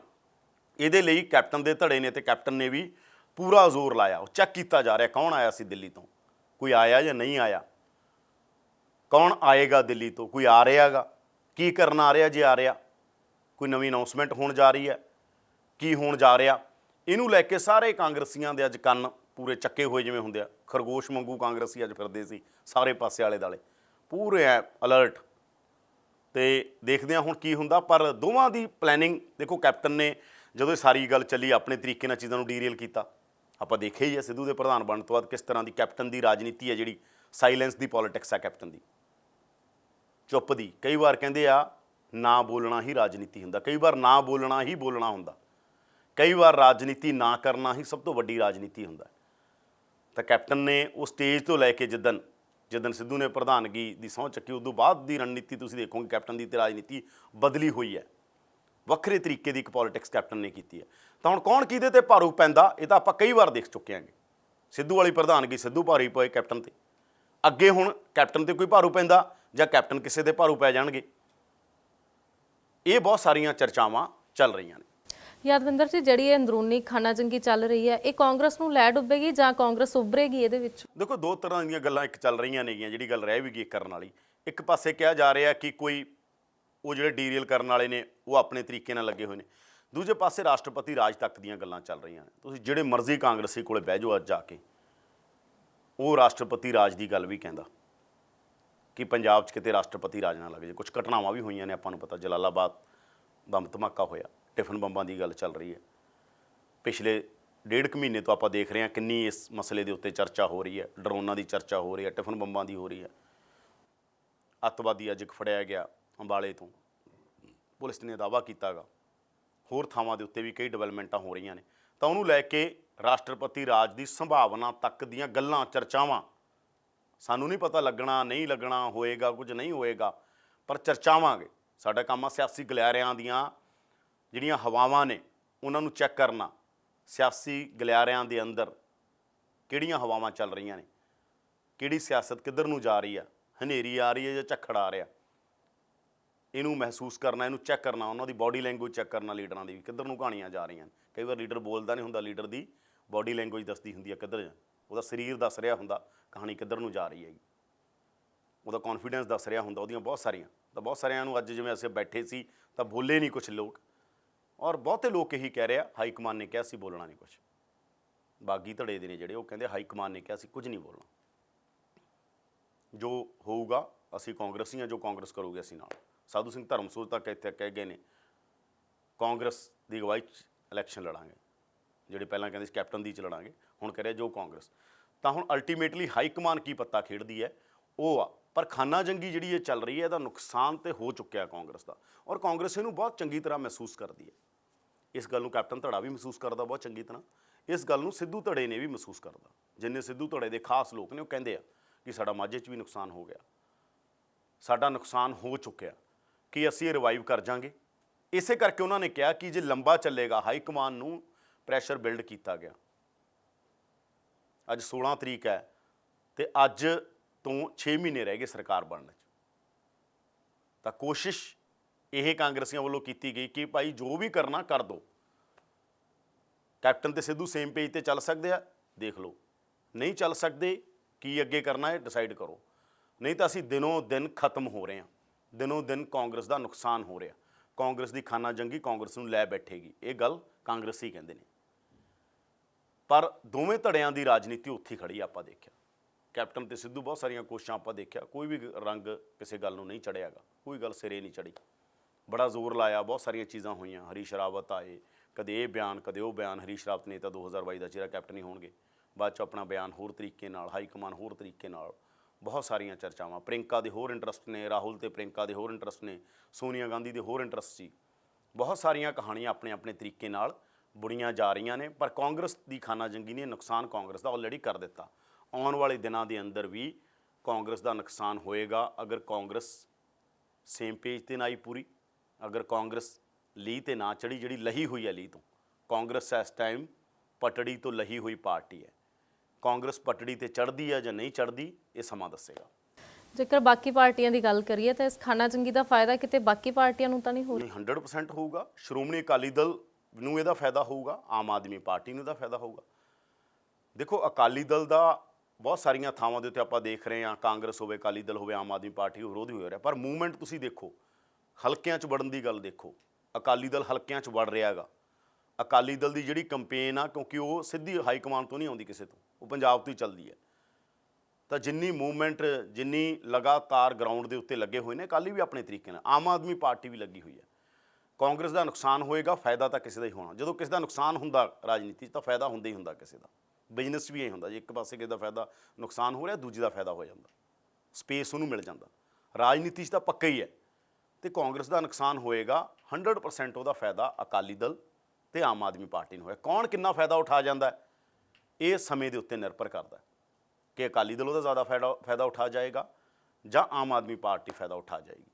ਇਹਦੇ ਲਈ ਕੈਪਟਨ ਦੇ ਧੜੇ ਨੇ ਤੇ ਕੈਪਟਨ ਨੇ ਵੀ ਪੂਰਾ ਜ਼ੋਰ ਲਾਇਆ। ਉਹ ਚੈੱਕ ਕੀਤਾ ਜਾ ਰਿਹਾ ਕੌਣ ਆਇਆ ਸੀ ਦਿੱਲੀ ਤੋਂ, ਕੋਈ ਆਇਆ ਜਾਂ ਨਹੀਂ ਆਇਆ, ਕੌਣ ਆਏਗਾ ਦਿੱਲੀ ਤੋਂ, ਕੋਈ ਆ ਰਿਹਾ ਗਾ, ਕੀ ਕਰਨ ਆ ਰਿਹਾ, ਜੇ ਆ ਰਿਹਾ ਕੋਈ ਨਵੀਂ ਅਨਾਉਂਸਮੈਂਟ ਹੋਣ ਜਾ ਰਹੀ ਹੈ, ਕੀ ਹੋਣ ਜਾ ਰਿਹਾ। ਇਹਨੂੰ ਲੈ ਕੇ ਸਾਰੇ ਕਾਂਗਰਸੀਆਂ ਦੇ ਅੱਜ ਕੰਨ ਪੂਰੇ ਚੱਕੇ ਹੋਏ, ਜਿਵੇਂ ਹੁੰਦੇ ਆ ਖਰਗੋਸ਼ ਵਾਂਗੂ ਕਾਂਗਰਸੀ ਅੱਜ ਫਿਰਦੇ ਸੀ ਸਾਰੇ ਪਾਸੇ ਆਲੇ ਦੁਆਲੇ, ਪੂਰੇ ਐ ਅਲਰਟ। ਤੇ ਦੇਖਦੇ ਹਾਂ ਹੁਣ ਕੀ ਹੁੰਦਾ। ਪਰ ਦੋਵਾਂ ਦੀ ਪਲੈਨਿੰਗ ਦੇਖੋ, ਕੈਪਟਨ ਨੇ ਜਦੋਂ ਇਹ ਸਾਰੀ ਗੱਲ ਚੱਲੀ ਆਪਣੇ ਤਰੀਕੇ ਨਾਲ ਚੀਜ਼ਾਂ ਨੂੰ ਡੀਰੀਲ ਕੀਤਾ। ਆਪਾਂ ਦੇਖਿਆ ਹੀ ਹੈ ਸਿੱਧੂ ਦੇ ਪ੍ਰਧਾਨ ਬਣਨ ਤੋਂ ਬਾਅਦ ਕਿਸ ਤਰ੍ਹਾਂ ਦੀ ਕੈਪਟਨ ਦੀ ਰਾਜਨੀਤੀ ਹੈ, ਜਿਹੜੀ ਸਾਇਲੈਂਸ ਦੀ ਪੋਲਿਟਿਕਸ ਹੈ ਕੈਪਟਨ ਦੀ, ਚੁੱਪ ਦੀ। ਕਈ ਵਾਰ ਕਹਿੰਦੇ ਆ ਨਾ ਬੋਲਣਾ ਹੀ ਰਾਜਨੀਤੀ ਹੁੰਦਾ, ਕਈ ਵਾਰ ਨਾ ਬੋਲਣਾ ਹੀ ਬੋਲਣਾ ਹੁੰਦਾ, ਕਈ ਵਾਰ ਰਾਜਨੀਤੀ ਨਾ ਕਰਨਾ ਹੀ ਸਭ ਤੋਂ ਵੱਡੀ ਰਾਜਨੀਤੀ ਹੁੰਦਾ। ਤਾਂ ਕੈਪਟਨ ਨੇ ਉਹ ਸਟੇਜ ਤੋਂ ਲੈ ਕੇ ਜਿੱਦਣ ਸਿੱਧੂ ਨੇ ਪ੍ਰਧਾਨਗੀ ਦੀ ਸਹੁੰ ਚੱਕੀ, ਉਦੋਂ ਬਾਅਦ ਦੀ ਰਣਨੀਤੀ ਤੁਸੀਂ ਦੇਖੋਗੇ ਕੈਪਟਨ ਦੀ ਤੇ ਰਾਜਨੀਤੀ ਬਦਲੀ ਹੋਈ ਹੈ। ਵੱਖਰੇ ਤਰੀਕੇ ਦੀ ਇੱਕ ਪੋਲਿਟਿਕਸ ਕੈਪਟਨ ਨੇ ਕੀਤੀ ਹੈ। ਤਾਂ ਹੁਣ ਕੌਣ ਕਿਹਦੇ ਤੇ ਭਾਰੂ ਪੈਂਦਾ ਇਹ ਤਾਂ ਆਪਾਂ ਕਈ ਵਾਰ ਦੇਖ ਚੁੱਕੇ ਹਾਂਗੇ। ਸਿੱਧੂ ਵਾਲੀ ਪ੍ਰਧਾਨਗੀ ਸਿੱਧੂ ਭਾਰੀ ਪਏ ਕੈਪਟਨ ਤੇ, ਅੱਗੇ ਹੁਣ ਕੈਪਟਨ ਤੇ ਕੋਈ ਭਾਰੂ ਪੈਂਦਾ ਜਾਂ ਕੈਪਟਨ ਕਿਸੇ ਦੇ ਭਾਰੂ ਪੈ ਜਾਣਗੇ। ਇਹ ਬਹੁਤ ਸਾਰੀਆਂ ਚਰਚਾਵਾਂ ਚੱਲ ਰਹੀਆਂ ਨੇ। ਯਾਦਵਿੰਦਰ ਜੀ, ਜਿਹੜੀ ਇਹ ਅੰਦਰੂਨੀ ਖਾਨਾਜੰਗੀ ਚੱਲ ਰਹੀ ਹੈ, ਇਹ ਕਾਂਗਰਸ ਨੂੰ ਲੈ ਡੁੱਬੇਗੀ ਜਾਂ ਕਾਂਗਰਸ ਉੱਭਰੇਗੀ ਇਹਦੇ ਵਿੱਚ? ਦੇਖੋ, ਦੋ ਤਰ੍ਹਾਂ ਦੀਆਂ ਗੱਲਾਂ ਇੱਕ ਚੱਲ ਰਹੀਆਂ ਨੇਗੀਆਂ। ਜਿਹੜੀ ਗੱਲ ਰਹਿ ਵੀ ਗਈ ਕਰਨ ਵਾਲੀ, ਇੱਕ ਪਾਸੇ ਕਿਹਾ ਜਾ ਰਿਹਾ ਕਿ ਕੋਈ ਉਹ ਜਿਹੜੇ ਡੀਰੀਅਲ ਕਰਨ ਵਾਲੇ ਨੇ ਉਹ ਆਪਣੇ ਤਰੀਕੇ ਨਾਲ ਲੱਗੇ ਹੋਏ ਨੇ, ਦੂਜੇ ਪਾਸੇ ਰਾਸ਼ਟਰਪਤੀ ਰਾਜ ਤੱਕ ਦੀਆਂ ਗੱਲਾਂ ਚੱਲ ਰਹੀਆਂ ਨੇ। ਤੁਸੀਂ ਜਿਹੜੇ ਮਰਜ਼ੀ ਕਾਂਗਰਸੀ ਕੋਲੇ ਬਹਿ ਜਾਓ ਅੱਜ ਜਾ ਕੇ, ਉਹ ਰਾਸ਼ਟਰਪਤੀ ਰਾਜ ਦੀ ਗੱਲ ਵੀ ਕਹਿੰਦਾ ਕਿ ਪੰਜਾਬ 'ਚ ਕਿਤੇ ਰਾਸ਼ਟਰਪਤੀ ਰਾਜ ਨਾ ਲੱਗ ਜਾਏ। ਕੁਝ ਘਟਨਾਵਾਂ ਵੀ ਹੋਈਆਂ ਨੇ, ਆਪਾਂ ਨੂੰ ਪਤਾ ਜਲਾਲਾਬਾਦ ਬੰਬ ਧਮਾਕਾ ਹੋਇਆ, ਟਿਫਨ ਬੰਬਾਂ ਦੀ ਗੱਲ ਚੱਲ ਰਹੀ ਹੈ। ਪਿਛਲੇ 1.5 ਮਹੀਨੇ ਤੋਂ ਆਪਾਂ ਦੇਖ ਰਹੇ ਹਾਂ ਕਿੰਨੀ ਇਸ ਮਸਲੇ ਦੇ ਉੱਤੇ ਚਰਚਾ ਹੋ ਰਹੀ ਹੈ, ਡਰੋਨਾਂ ਦੀ ਚਰਚਾ ਹੋ ਰਹੀ ਹੈ, ਟਿਫਨ ਬੰਬਾਂ ਦੀ ਹੋ ਰਹੀ ਹੈ। ਅੱਤਵਾਦੀ ਅੱਜ ਇੱਕ ਫੜਿਆ ਗਿਆ ਅੰਬਾਲੇ ਤੋਂ, ਪੁਲਿਸ ਨੇ ਦਾਅਵਾ ਕੀਤਾ ਗਾ। ਹੋਰ ਥਾਵਾਂ ਦੇ ਉੱਤੇ ਵੀ ਕਈ ਡਿਵੈਲਪਮੈਂਟਾਂ ਹੋ ਰਹੀਆਂ ਨੇ। ਤਾਂ ਉਹਨੂੰ ਲੈ ਕੇ ਰਾਸ਼ਟਰਪਤੀ ਰਾਜ ਦੀ ਸੰਭਾਵਨਾ ਤੱਕ ਦੀਆਂ ਗੱਲਾਂ, ਚਰਚਾਵਾਂ, ਸਾਨੂੰ ਨਹੀਂ ਪਤਾ ਲੱਗਣਾ ਨਹੀਂ ਲੱਗਣਾ, ਹੋਏਗਾ ਕੁਝ ਨਹੀਂ ਹੋਏਗਾ, ਪਰ ਚਰਚਾਵਾਂਗੇ। ਸਾਡਾ ਕੰਮ ਆ ਸਿਆਸੀ ਗਲਿਆਰਿਆਂ ਦੀਆਂ ਜਿਹੜੀਆਂ ਹਵਾਵਾਂ ਨੇ ਉਹਨਾਂ ਨੂੰ ਚੈੱਕ ਕਰਨਾ। ਸਿਆਸੀ ਗਲਿਆਰਿਆਂ ਦੇ ਅੰਦਰ ਕਿਹੜੀਆਂ ਹਵਾਵਾਂ ਚੱਲ ਰਹੀਆਂ ਨੇ, ਕਿਹੜੀ ਸਿਆਸਤ ਕਿੱਧਰ ਨੂੰ ਜਾ ਰਹੀ ਆ, ਹਨੇਰੀ ਆ ਰਹੀ ਹੈ ਜਾਂ ਝੱਖੜ ਆ ਰਿਹਾ, ਇਹਨੂੰ ਮਹਿਸੂਸ ਕਰਨਾ, ਇਹਨੂੰ ਚੈੱਕ ਕਰਨਾ। ਉਹਨਾਂ ਦੀ ਬਾਡੀ ਲੈਂਗੁਏਜ ਚੈੱਕ ਕਰਨਾ, ਲੀਡਰਾਂ ਦੀ ਵੀ ਕਿੱਧਰ ਨੂੰ ਕਹਾਣੀਆਂ ਜਾ ਰਹੀਆਂ ਨੇ। ਕਈ ਵਾਰ ਲੀਡਰ ਬੋਲਦਾ ਨਹੀਂ ਹੁੰਦਾ, ਲੀਡਰ ਦੀ ਬਾਡੀ ਲੈਂਗੁਏਜ ਦੱਸਦੀ ਹੁੰਦੀ ਹੈ ਕਿੱਧਰ ਜਾ, ਉਹਦਾ ਸਰੀਰ ਦੱਸ ਰਿਹਾ ਹੁੰਦਾ ਕਹਾਣੀ ਕਿੱਧਰ ਨੂੰ ਜਾ ਰਹੀ ਹੈਗੀ, ਉਹਦਾ ਕੌਨਫੀਡੈਂਸ ਦੱਸ ਰਿਹਾ ਹੁੰਦਾ, ਉਹਦੀਆਂ ਬਹੁਤ ਸਾਰਿਆਂ ਨੂੰ ਅੱਜ ਜਿਵੇਂ ਅਸੀਂ ਬੈਠੇ ਸੀ ਤਾਂ ਬੋਲੇ ਨਹੀਂ ਕੁਛ ਲੋਕ, ਔਰ ਬਹੁਤੇ ਲੋਕ ਇਹੀ ਕਹਿ ਰਿਹਾ ਹਾਈ ਕਮਾਨ ਨੇ ਕਿਹਾ ਸੀ ਬੋਲਣਾ ਨਹੀਂ ਕੁਛ। ਬਾਗੀ ਧੜੇ ਦੇ ਨੇ ਜਿਹੜੇ, ਉਹ ਕਹਿੰਦੇ ਹਾਈ ਕਮਾਨ ਨੇ ਕਿਹਾ ਸੀ ਕੁਝ ਨਹੀਂ ਬੋਲਣਾ, ਜੋ ਹੋਊਗਾ ਅਸੀਂ ਕਾਂਗਰਸੀ ਹਾਂ, ਜੋ ਕਾਂਗਰਸ ਕਰੂਗੇ ਅਸੀਂ ਨਾਲ। ਸਾਧੂ ਸਿੰਘ ਧਰਮਸੋਤ ਤੱਕ ਇੱਥੇ ਕਹਿ ਗਏ ਨੇ ਕਾਂਗਰਸ ਦੀ ਅਗਵਾਈ 'ਚ ਇਲੈਕਸ਼ਨ ਲੜਾਂਗੇ, ਜਿਹੜੇ ਪਹਿਲਾਂ ਕਹਿੰਦੇ ਸੀ ਕੈਪਟਨ ਦੀ 'ਚ ਲੜਾਂਗੇ, ਹੁਣ ਕਹਿ ਰਿਹਾ ਜੋ ਕਾਂਗਰਸ। ਤਾਂ ਹੁਣ ਅਲਟੀਮੇਟਲੀ ਹਾਈ ਕਮਾਨ ਕੀ ਪੱਤਾ ਖੇਡਦੀ ਹੈ ਉਹ ਆ। ਪਰ ਖਾਨਾ ਜੰਗੀ ਜਿਹੜੀ ਇਹ ਚੱਲ ਰਹੀ ਹੈ ਇਹਦਾ ਨੁਕਸਾਨ ਤਾਂ ਹੋ ਚੁੱਕਿਆ ਕਾਂਗਰਸ ਦਾ, ਔਰ ਕਾਂਗਰਸ ਇਹਨੂੰ ਬਹੁਤ ਚੰਗੀ ਤਰ੍ਹਾਂ ਮਹਿਸੂਸ ਕਰਦੀ ਹੈ। ਇਸ ਗੱਲ ਨੂੰ ਕੈਪਟਨ ਧੜਾ ਵੀ ਮਹਿਸੂਸ ਕਰਦਾ ਬਹੁਤ ਚੰਗੀ ਤਰ੍ਹਾਂ, ਇਸ ਗੱਲ ਨੂੰ ਸਿੱਧੂ ਧੜੇ ਨੇ ਵੀ ਮਹਿਸੂਸ ਕਰਦਾ। ਜਿੰਨੇ ਸਿੱਧੂ ਧੜੇ ਦੇ ਖਾਸ ਲੋਕ ਨੇ ਉਹ ਕਹਿੰਦੇ ਆ ਕਿ ਸਾਡਾ ਮਾਝੇ 'ਚ ਵੀ ਨੁਕਸਾਨ ਹੋ ਗਿਆ, ਸਾਡਾ ਨੁਕਸਾਨ ਹੋ ਚੁੱਕਿਆ, ਕਿ ਅਸੀਂ ਇਹ ਰਿਵਾਈਵ ਕਰ ਜਾਵਾਂਗੇ। ਇਸੇ ਕਰਕੇ ਉਹਨਾਂ ਨੇ ਕਿਹਾ ਕਿ ਜੇ ਲੰਬਾ ਚੱਲੇਗਾ, ਹਾਈ ਕਮਾਨ ਨੂੰ ਪ੍ਰੈਸ਼ਰ ਬਿਲਡ ਕੀਤਾ ਗਿਆ। ਅੱਜ 16 ਤਰੀਕ ਹੈ ਤੇ ਅੱਜ ਤੋਂ 6 ਮਹੀਨੇ ਰਹਿ ਗਏ ਸਰਕਾਰ ਬਣਨ 'ਚ। ਤਾਂ ਕੋਸ਼ਿਸ਼ ਇਹ ਕਾਂਗਰਸੀਆਂ ਵੱਲੋਂ ਕੀਤੀ ਗਈ ਕਿ ਭਾਈ ਜੋ ਵੀ ਕਰਨਾ ਕਰ ਦਿਓ। ਕੈਪਟਨ ਤੇ ਸਿੱਧੂ ਸੇਮ ਪੇਜ ਤੇ ਚੱਲ ਸਕਦੇ ਆ, ਦੇਖ ਲਓ, ਨਹੀਂ ਚੱਲ ਸਕਦੇ ਕੀ ਅੱਗੇ ਕਰਨਾ ਹੈ ਡਿਸਾਈਡ ਕਰੋ, ਨਹੀਂ ਤਾਂ ਅਸੀਂ ਦਿਨੋਂ ਦਿਨ ਖਤਮ ਹੋ ਰਹੇ ਹਾਂ, ਦਿਨੋਂ ਦਿਨ ਕਾਂਗਰਸ ਦਾ ਨੁਕਸਾਨ ਹੋ ਰਿਹਾ, ਕਾਂਗਰਸ ਦੀ ਖਾਨਾ ਜੰਗੀ ਕਾਂਗਰਸ ਨੂੰ ਲੈ ਬੈਠੇਗੀ। ਇਹ ਗੱਲ ਕਾਂਗਰਸੀ ਕਹਿੰਦੇ ਨੇ, ਪਰ ਦੋਵੇਂ ਧੜਿਆਂ ਦੀ ਰਾਜਨੀਤੀ ਉੱਥੇ ਖੜੀ ਆਪਾਂ ਦੇਖਿਆ। ਕੈਪਟਨ ਤੇ ਸਿੱਧੂ ਬਹੁਤ ਸਾਰੀਆਂ ਕੋਸ਼ਿਸ਼ਾਂ ਆਪਾਂ ਦੇਖਿਆ, ਕੋਈ ਵੀ ਰੰਗ ਕਿਸੇ ਗੱਲ ਨੂੰ ਨਹੀਂ ਚੜਿਆਗਾ, ਕੋਈ ਗੱਲ ਸਿਰੇ ਨਹੀਂ ਚੜੀ, ਬੜਾ ਜ਼ੋਰ ਲਾਇਆ, ਬਹੁਤ ਸਾਰੀਆਂ ਚੀਜ਼ਾਂ ਹੋਈਆਂ। ਹਰੀਸ਼ ਰਾਵਤ ਆਏ, ਕਦੇ ਇਹ ਬਿਆਨ ਕਦੇ ਉਹ ਬਿਆਨ। ਹਰੀਸ਼ ਰਾਵਤ ਨੇ ਤਾਂ 2022 ਦਾ ਚਿਹਰਾ ਕੈਪਟਨ ਹੀ ਹੋਣਗੇ, ਬਾਅਦ 'ਚ ਆਪਣਾ ਬਿਆਨ ਹੋਰ ਤਰੀਕੇ ਨਾਲ, ਹਾਈ ਕਮਾਨ ਹੋਰ ਤਰੀਕੇ ਨਾਲ, ਬਹੁਤ ਸਾਰੀਆਂ ਚਰਚਾਵਾਂ। ਪ੍ਰਿੰਕਾ ਦੇ ਹੋਰ ਇੰਟਰਸਟ ਨੇ, ਰਾਹੁਲ ਤੇ ਪ੍ਰਿੰਕਾ ਦੇ ਹੋਰ ਇੰਟਰਸਟ ਨੇ, ਸੋਨੀਆ ਗਾਂਧੀ ਦੇ ਹੋਰ ਇੰਟਰਸਟ ਸੀ। ਬਹੁਤ ਸਾਰੀਆਂ ਕਹਾਣੀਆਂ ਆਪਣੇ ਆਪਣੇ ਤਰੀਕੇ ਨਾਲ ਬੁਣੀਆਂ ਜਾ ਰਹੀਆਂ ਨੇ, ਪਰ ਕਾਂਗਰਸ ਦੀ ਖਾਨਾ ਜੰਗੀ ਨੇ ਨੁਕਸਾਨ ਕਾਂਗਰਸ ਦਾ ਆਲਰੇਡੀ ਕਰ ਦਿੱਤਾ। ਆਉਣ ਵਾਲੇ ਦਿਨਾਂ ਦੇ ਅੰਦਰ ਵੀ ਕਾਂਗਰਸ ਦਾ ਨੁਕਸਾਨ ਹੋਏਗਾ ਅਗਰ ਕਾਂਗਰਸ ਸੇਮ ਪੇਜ 'ਤੇ ਨਾ ਆਈ ਪੂਰੀ, ਅਗਰ ਕਾਂਗਰਸ ਲੀਹ 'ਤੇ ਨਾ ਚੜੀ, ਜਿਹੜੀ ਲਹੀ ਹੋਈ ਹੈ ਲੀਹ ਤੋਂ। ਕਾਂਗਰਸ ਇਸ ਟਾਈਮ ਪਟੜੀ ਤੋਂ ਲਹੀ ਹੋਈ ਪਾਰਟੀ ਹੈ। ਕਾਂਗਰਸ ਪਟੜੀ 'ਤੇ ਚੜ੍ਹਦੀ ਹੈ ਜਾਂ ਨਹੀਂ ਚੜ੍ਹਦੀ, ਇਹ ਸਮਾਂ ਦੱਸੇਗਾ। ਜੇਕਰ ਬਾਕੀ ਪਾਰਟੀਆਂ ਦੀ ਗੱਲ ਕਰੀਏ ਤਾਂ ਇਸ ਖਾਨਾ ਜੰਗੀ ਦਾ ਫਾਇਦਾ ਕਿਤੇ ਬਾਕੀ ਪਾਰਟੀਆਂ ਨੂੰ ਤਾਂ ਨਹੀਂ ਹੋ ਰਿਹਾ? 100% ਹੋਊਗਾ। ਸ਼੍ਰੋਮਣੀ ਅਕਾਲੀ ਦਲ ਨੂੰ ਇਹਦਾ ਫਾਇਦਾ ਹੋਊਗਾ, ਆਮ ਆਦਮੀ ਪਾਰਟੀ ਨੂੰ ਇਹਦਾ ਫਾਇਦਾ ਹੋਊਗਾ। ਦੇਖੋ, ਅਕਾਲੀ ਦਲ ਦਾ ਬਹੁਤ ਸਾਰੀਆਂ ਥਾਵਾਂ ਦੇ ਉੱਤੇ ਆਪਾਂ ਦੇਖ ਰਹੇ ਹਾਂ, ਕਾਂਗਰਸ ਹੋਵੇ, ਅਕਾਲੀ ਦਲ ਹੋਵੇ, ਆਮ ਆਦਮੀ ਪਾਰਟੀ ਵਿਰੋਧੀ ਹੋ ਰਿਹਾ, ਪਰ ਮੂਵਮੈਂਟ ਤੁਸੀਂ ਦੇਖੋ, ਹਲਕਿਆਂ 'ਚ ਵੜਨ ਦੀ ਗੱਲ ਦੇਖੋ, ਅਕਾਲੀ ਦਲ ਹਲਕਿਆਂ 'ਚ ਵੜ ਰਿਹਾ ਹੈਗਾ। ਅਕਾਲੀ ਦਲ ਦੀ ਜਿਹੜੀ ਕੰਪੇਨ ਆ, ਕਿਉਂਕਿ ਉਹ ਸਿੱਧੀ ਹਾਈ ਕਮਾਨ ਤੋਂ ਨਹੀਂ ਆਉਂਦੀ ਕਿਸੇ ਤੋਂ, ਉਹ ਪੰਜਾਬ ਤੋਂ ਹੀ ਚੱਲਦੀ ਹੈ, ਤਾਂ ਜਿੰਨੀ ਮੂਵਮੈਂਟ, ਜਿੰਨੀ ਲਗਾਤਾਰ ਗਰਾਊਂਡ ਦੇ ਉੱਤੇ ਲੱਗੇ ਹੋਏ ਨੇ, ਅਕਾਲੀ ਵੀ ਆਪਣੇ ਤਰੀਕੇ ਨਾਲ, ਆਮ ਆਦਮੀ ਪਾਰਟੀ ਵੀ ਲੱਗੀ ਹੋਈ ਹੈ। ਕਾਂਗਰਸ ਦਾ ਨੁਕਸਾਨ ਹੋਏਗਾ, ਫਾਇਦਾ ਤਾਂ ਕਿਸੇ ਦਾ ਹੀ ਹੋਣਾ। ਜਦੋਂ ਕਿਸੇ ਦਾ ਨੁਕਸਾਨ ਹੁੰਦਾ ਰਾਜਨੀਤੀ 'ਚ ਤਾਂ ਫਾਇਦਾ ਹੁੰਦਾ ਹੀ ਹੁੰਦਾ ਕਿਸੇ ਦਾ। ਬਿਜ਼ਨਸ ਵੀ ਇਹ ਹੁੰਦਾ, ਜੇ ਇੱਕ ਪਾਸੇ ਕਿਸੇ ਦਾ ਫਾਇਦਾ ਨੁਕਸਾਨ ਹੋ ਰਿਹਾ, ਦੂਜੇ ਦਾ ਫਾਇਦਾ ਹੋ ਜਾਂਦਾ, ਸਪੇਸ ਉਹਨੂੰ ਮਿਲ ਜਾਂਦਾ। ਰਾਜਨੀਤੀ 'ਚ ਤਾਂ ਪੱਕਾ ਹੀ ਹੈ। ਤੇ ਕਾਂਗਰਸ ਦਾ ਨੁਕਸਾਨ ਹੋਏਗਾ, 100% ਉਹਦਾ ਫਾਇਦਾ ਅਕਾਲੀ ਦਲ ਤੇ ਆਮ ਆਦਮੀ ਪਾਰਟੀ ਨੂੰ ਹੋਇਆ। ਕੌਣ ਕਿੰਨਾ ਫਾਇਦਾ ਉਠਾ ਜਾਂਦਾ ਇਹ ਸਮੇਂ ਦੇ ਉੱਤੇ ਨਿਰਭਰ ਕਰਦਾ ਕਿ ਅਕਾਲੀ ਦਲ ਉਹਦਾ ਜ਼ਿਆਦਾ ਫਾਇਦਾ ਉਠਾ ਜਾਏਗਾ ਜਾਂ ਆਮ ਆਦਮੀ ਪਾਰਟੀ ਫਾਇਦਾ ਉਠਾ ਜਾਏਗੀ।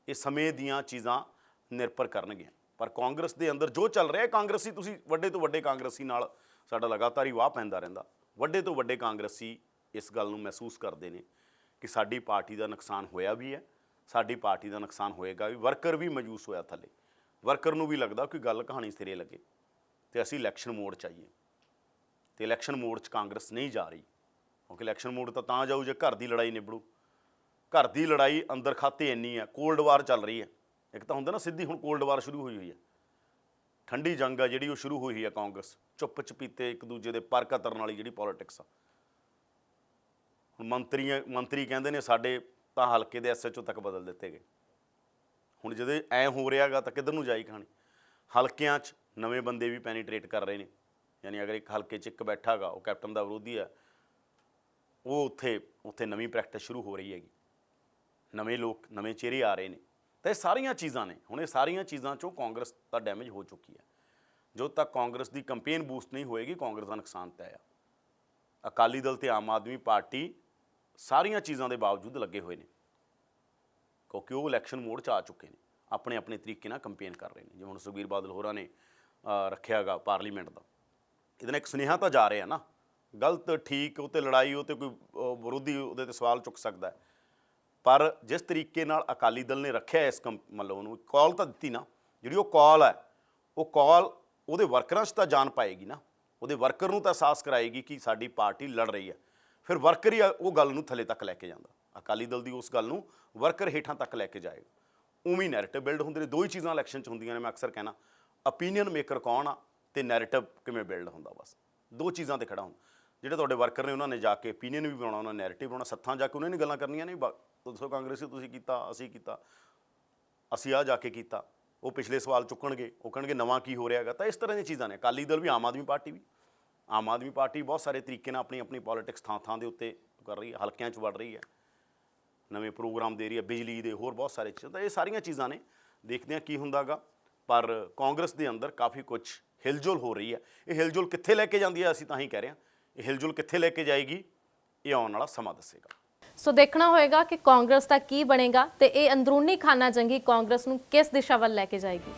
ਇਹ ਸਮੇਂ ਦੀਆਂ ਚੀਜ਼ਾਂ ਨਿਰਭਰ ਕਰਨਗੀਆਂ। ਪਰ ਕਾਂਗਰਸ ਦੇ ਅੰਦਰ ਜੋ ਚੱਲ ਰਿਹਾ ਕਾਂਗਰਸੀ, ਤੁਸੀਂ ਵੱਡੇ ਤੋਂ ਵੱਡੇ ਕਾਂਗਰਸੀ ਨਾਲ ਸਾਡਾ ਲਗਾਤਾਰ ਹੀ ਵਾਹ ਪੈਂਦਾ ਰਹਿੰਦਾ। ਵੱਡੇ ਤੋਂ ਵੱਡੇ ਕਾਂਗਰਸੀ ਇਸ ਗੱਲ ਨੂੰ ਮਹਿਸੂਸ ਕਰਦੇ ਨੇ ਕਿ ਸਾਡੀ ਪਾਰਟੀ ਦਾ ਨੁਕਸਾਨ ਹੋਇਆ ਵੀ ਹੈ, ਸਾਡੀ ਪਾਰਟੀ ਦਾ ਨੁਕਸਾਨ ਹੋਏਗਾ ਵੀ। ਵਰਕਰ ਵੀ ਮਾਯੂਸ ਹੋਇਆ ਥੱਲੇ, ਵਰਕਰ ਨੂੰ ਵੀ ਲੱਗਦਾ ਕਿ ਗੱਲ ਕਹਾਣੀ ਸਿਰੇ ਲੱਗੇ ਤੇ ਅਸੀਂ ਇਲੈਕਸ਼ਨ ਮੋਡ 'ਚ ਆਈਏ, ਤੇ ਇਲੈਕਸ਼ਨ ਮੋਡ 'ਚ ਕਾਂਗਰਸ ਨਹੀਂ ਜਾ ਰਹੀ, ਕਿਉਂਕਿ ਇਲੈਕਸ਼ਨ ਮੋਡ ਤਾਂ ਜਾਊ ਜੇ ਘਰ ਦੀ ਲੜਾਈ ਨਿਬੜੂ। ਘਰ ਦੀ ਲੜਾਈ ਅੰਦਰ ਖਾਤੇ ਇੰਨੀ ਹੈ, ਕੋਲਡ ਵਾਰ ਚੱਲ ਰਹੀ ਹੈ। ਇੱਕ ਤਾਂ ਹੁੰਦਾ ਨਾ ਸਿੱਧੀ, ਹੁਣ ਕੋਲਡ ਵਾਰ ਸ਼ੁਰੂ ਹੋਈ ਹੈ, ਠੰਡੀ ਜੰਗ ਆ ਜਿਹੜੀ ਉਹ ਸ਼ੁਰੂ ਹੋਈ ਹੈ। ਕਾਂਗਰਸ ਚੁੱਪ ਚਪੀਤੇ ਇੱਕ ਦੂਜੇ ਦੇ ਪਰ ਕਤਰਨ ਵਾਲੀ ਜਿਹੜੀ ਪੋਲੀਟਿਕਸ ਆ। ਹੁਣ ਮੰਤਰੀ ਕਹਿੰਦੇ ਨੇ ਸਾਡੇ ਤਾਂ ਹਲਕੇ ਦੇ SHO ਤੱਕ ਬਦਲ ਦਿੱਤੇ ਗਏ। ਹੁਣ ਜਦੋਂ ਐਂ ਹੋ ਰਿਹਾ ਗਾ ਤਾਂ ਕਿੱਧਰ ਨੂੰ ਜਾਈ ਕਹਾਣੀ। ਹਲਕਿਆਂ 'ਚ ਨਵੇਂ ਬੰਦੇ ਵੀ ਪੈਨੀਟਰੇਟ ਕਰ ਰਹੇ ਨੇ, ਯਾਨੀ ਅਗਰ ਇੱਕ ਹਲਕੇ 'ਚ ਇੱਕ ਬੈਠਾ ਗਾ ਉਹ ਕੈਪਟਨ ਦਾ ਵਿਰੋਧੀ ਹੈ, ਉਹ ਉੱਥੇ ਨਵੀਂ ਪ੍ਰੈਕਟਿਸ ਸ਼ੁਰੂ ਹੋ ਰਹੀ ਹੈਗੀ, ਨਵੇਂ ਲੋਕ ਨਵੇਂ ਚਿਹਰੇ ਆ ਰਹੇ ਨੇ। ਤਾਂ ਇਹ ਸਾਰੀਆਂ ਚੀਜ਼ਾਂ ਨੇ। ਹੁਣ ਇਹ ਸਾਰੀਆਂ ਚੀਜ਼ਾਂ 'ਚੋਂ ਕਾਂਗਰਸ ਦਾ ਡੈਮੇਜ ਹੋ ਚੁੱਕੀ ਹੈ। ਜਦੋਂ ਤੱਕ ਕਾਂਗਰਸ ਦੀ ਕੰਪੇਨ ਬੂਸਟ ਨਹੀਂ ਹੋਏਗੀ, ਕਾਂਗਰਸ ਦਾ ਨੁਕਸਾਨ ਤੈਅ ਆ। ਅਕਾਲੀ ਦਲ ਤੇ ਆਮ ਆਦਮੀ ਪਾਰਟੀ ਸਾਰੀਆਂ ਚੀਜ਼ਾਂ ਦੇ ਬਾਵਜੂਦ ਲੱਗੇ ਹੋਏ ਨੇ, ਕਿਉਂਕਿ ਉਹ ਇਲੈਕਸ਼ਨ ਮੋਡ 'ਚ ਆ ਚੁੱਕੇ ਨੇ, ਆਪਣੇ ਆਪਣੇ ਤਰੀਕੇ ਨਾਲ ਕੰਪੇਨ ਕਰ ਰਹੇ ਨੇ। ਜਿਵੇਂ ਹੁਣ ਸੁਖਬੀਰ ਬਾਦਲ ਹੋਰਾਂ ਨੇ ਰੱਖਿਆ ਗਾ ਪਾਰਲੀਮੈਂਟ ਦਾ, ਇਹਦੇ ਨਾਲ ਇੱਕ ਸੁਨੇਹਾ ਤਾਂ ਜਾ ਰਿਹਾ ਨਾ, ਗਲਤ ਠੀਕ ਉਹ 'ਤੇ ਲੜਾਈ, ਉਹ 'ਤੇ ਕੋਈ ਵਿਰੋਧੀ ਉਹਦੇ 'ਤੇ ਸਵਾਲ ਚੁੱਕ ਸਕਦਾ ਹੈ। ਪਰ ਜਿਸ ਤਰੀਕੇ ਨਾਲ ਅਕਾਲੀ ਦਲ ਨੇ ਰੱਖਿਆ ਇਸ ਮਤਲਬ ਉਹਨੂੰ ਕਾਲ ਤਾਂ ਦਿੱਤੀ ਨਾ, ਜਿਹੜੀ ਉਹ ਕਾਲ ਹੈ, ਉਹ ਕਾਲ ਉਹਦੇ ਵਰਕਰਾਂ 'ਚ ਤਾਂ ਜਾਨ ਪਾਏਗੀ ਨਾ, ਉਹਦੇ ਵਰਕਰ ਨੂੰ ਤਾਂ ਅਹਿਸਾਸ ਕਰਾਏਗੀ ਕਿ ਸਾਡੀ ਪਾਰਟੀ ਲੜ ਰਹੀ ਹੈ। ਫਿਰ ਵਰਕਰ ਹੀ ਉਹ ਗੱਲ ਨੂੰ ਥੱਲੇ ਤੱਕ ਲੈ ਕੇ ਜਾਂਦਾ, ਅਕਾਲੀ ਦਲ ਦੀ ਉਸ ਗੱਲ ਨੂੰ ਵਰਕਰ ਹੇਠਾਂ ਤੱਕ ਲੈ ਕੇ ਜਾਏਗਾ। ਉਵੇਂ ਨੈਰੇਟਿਵ ਬਿਲਡ ਹੁੰਦੇ ਨੇ। ਦੋ ਹੀ ਚੀਜ਼ਾਂ ਇਲੈਕਸ਼ਨ 'ਚ ਹੁੰਦੀਆਂ ਨੇ, ਮੈਂ ਅਕਸਰ ਕਹਿਣਾ, ਓਪੀਨੀਅਨ ਮੇਕਰ ਕੌਣ ਆ ਤੇ ਨੈਰੇਟਿਵ ਕਿਵੇਂ ਬਿਲਡ ਹੁੰਦਾ। ਬਸ ਦੋ ਚੀਜ਼ਾਂ 'ਤੇ ਖੜਾ ਹੁੰਦਾ। ਜਿਹੜੇ ਤੁਹਾਡੇ ਵਰਕਰ ਨੇ ਉਹਨਾਂ ਨੇ ਜਾ ਕੇ ਓਪੀਨੀਅਨ ਵੀ ਬਣਾਉਣਾ, ਉਹਨਾਂ ਨੇ ਨੈਰੇਟਿਵ ਬਣਾਉਣਾ। ਸੱਥਾਂ ਜਾ ਕੇ ਉਹਨਾਂ ਨੇ ਗੱਲਾਂ ਕਰਨੀਆਂ ਨਹੀਂ, ਦੱਸੋ ਕਾਂਗਰਸੀ ਤੁਸੀਂ ਕੀਤਾ, ਅਸੀਂ ਕੀਤਾ, ਅਸੀਂ ਆਹ ਜਾ ਕੇ ਕੀਤਾ। ਉਹ ਪਿਛਲੇ ਸਵਾਲ ਚੁੱਕਣਗੇ, ਉਹ ਕਹਿਣਗੇ ਨਵਾਂ ਕੀ ਹੋ ਰਿਹਾ ਹੈਗਾ। ਤਾਂ ਇਸ ਤਰ੍ਹਾਂ ਦੀਆਂ ਚੀਜ਼ਾਂ ਨੇ। ਅਕਾਲੀ ਦਲ ਵੀ, ਆਮ ਆਦਮੀ ਪਾਰਟੀ ਬਹੁਤ ਸਾਰੇ ਤਰੀਕੇ ਨਾਲ ਆਪਣੀ ਪੋਲੀਟਿਕਸ ਥਾਂ ਦੇ ਉੱਤੇ ਕਰ ਰਹੀ ਹੈ, ਹਲਕਿਆਂ 'ਚ ਵੜ ਰਹੀ ਹੈ, ਨਵੇਂ ਪ੍ਰੋਗਰਾਮ ਦੇ ਰਹੀ ਹੈ, ਬਿਜਲੀ ਦੇ, ਹੋਰ ਬਹੁਤ ਸਾਰੇ ਚੀਜ਼ਾਂ। ਤਾਂ ਇਹ ਸਾਰੀਆਂ ਚੀਜ਼ਾਂ ਨੇ, ਦੇਖਦੇ ਹਾਂ ਕੀ ਹੁੰਦਾ ਗਾ। ਪਰ ਕਾਂਗਰਸ ਦੇ ਅੰਦਰ ਕਾਫੀ ਕੁਝ ਹਿਲਜੁਲ ਹੋ ਰਹੀ ਹੈ। ਇਹ ਹਿਲਜੁਲ ਕਿੱਥੇ ਲੈ ਕੇ ਜਾਂਦੀ ਹੈ, ਅਸੀਂ ਤਾਂ ਹੀ ਕਹਿ ਰਹੇ ਹਾਂ, ਇਹ ਹਿਲਜੁਲ ਕਿੱਥੇ ਲੈ ਕੇ ਜਾਏਗੀ ਇਹ ਆਉਣ ਵਾਲਾ ਸਮਾਂ ਦੱਸੇਗਾ। ਸੋ ਦੇਖਣਾ ਹੋਏਗਾ ਕਿ ਕਾਂਗਰਸ ਦਾ ਕੀ ਬਣੇਗਾ ਤੇ ਇਹ ਅੰਦਰੂਨੀ ਖਾਨਾ ਜੰਗੀ ਕਾਂਗਰਸ ਨੂੰ ਕਿਸ ਦਿਸ਼ਾ ਵੱਲ ਲੈ ਕੇ ਜਾਏਗੀ।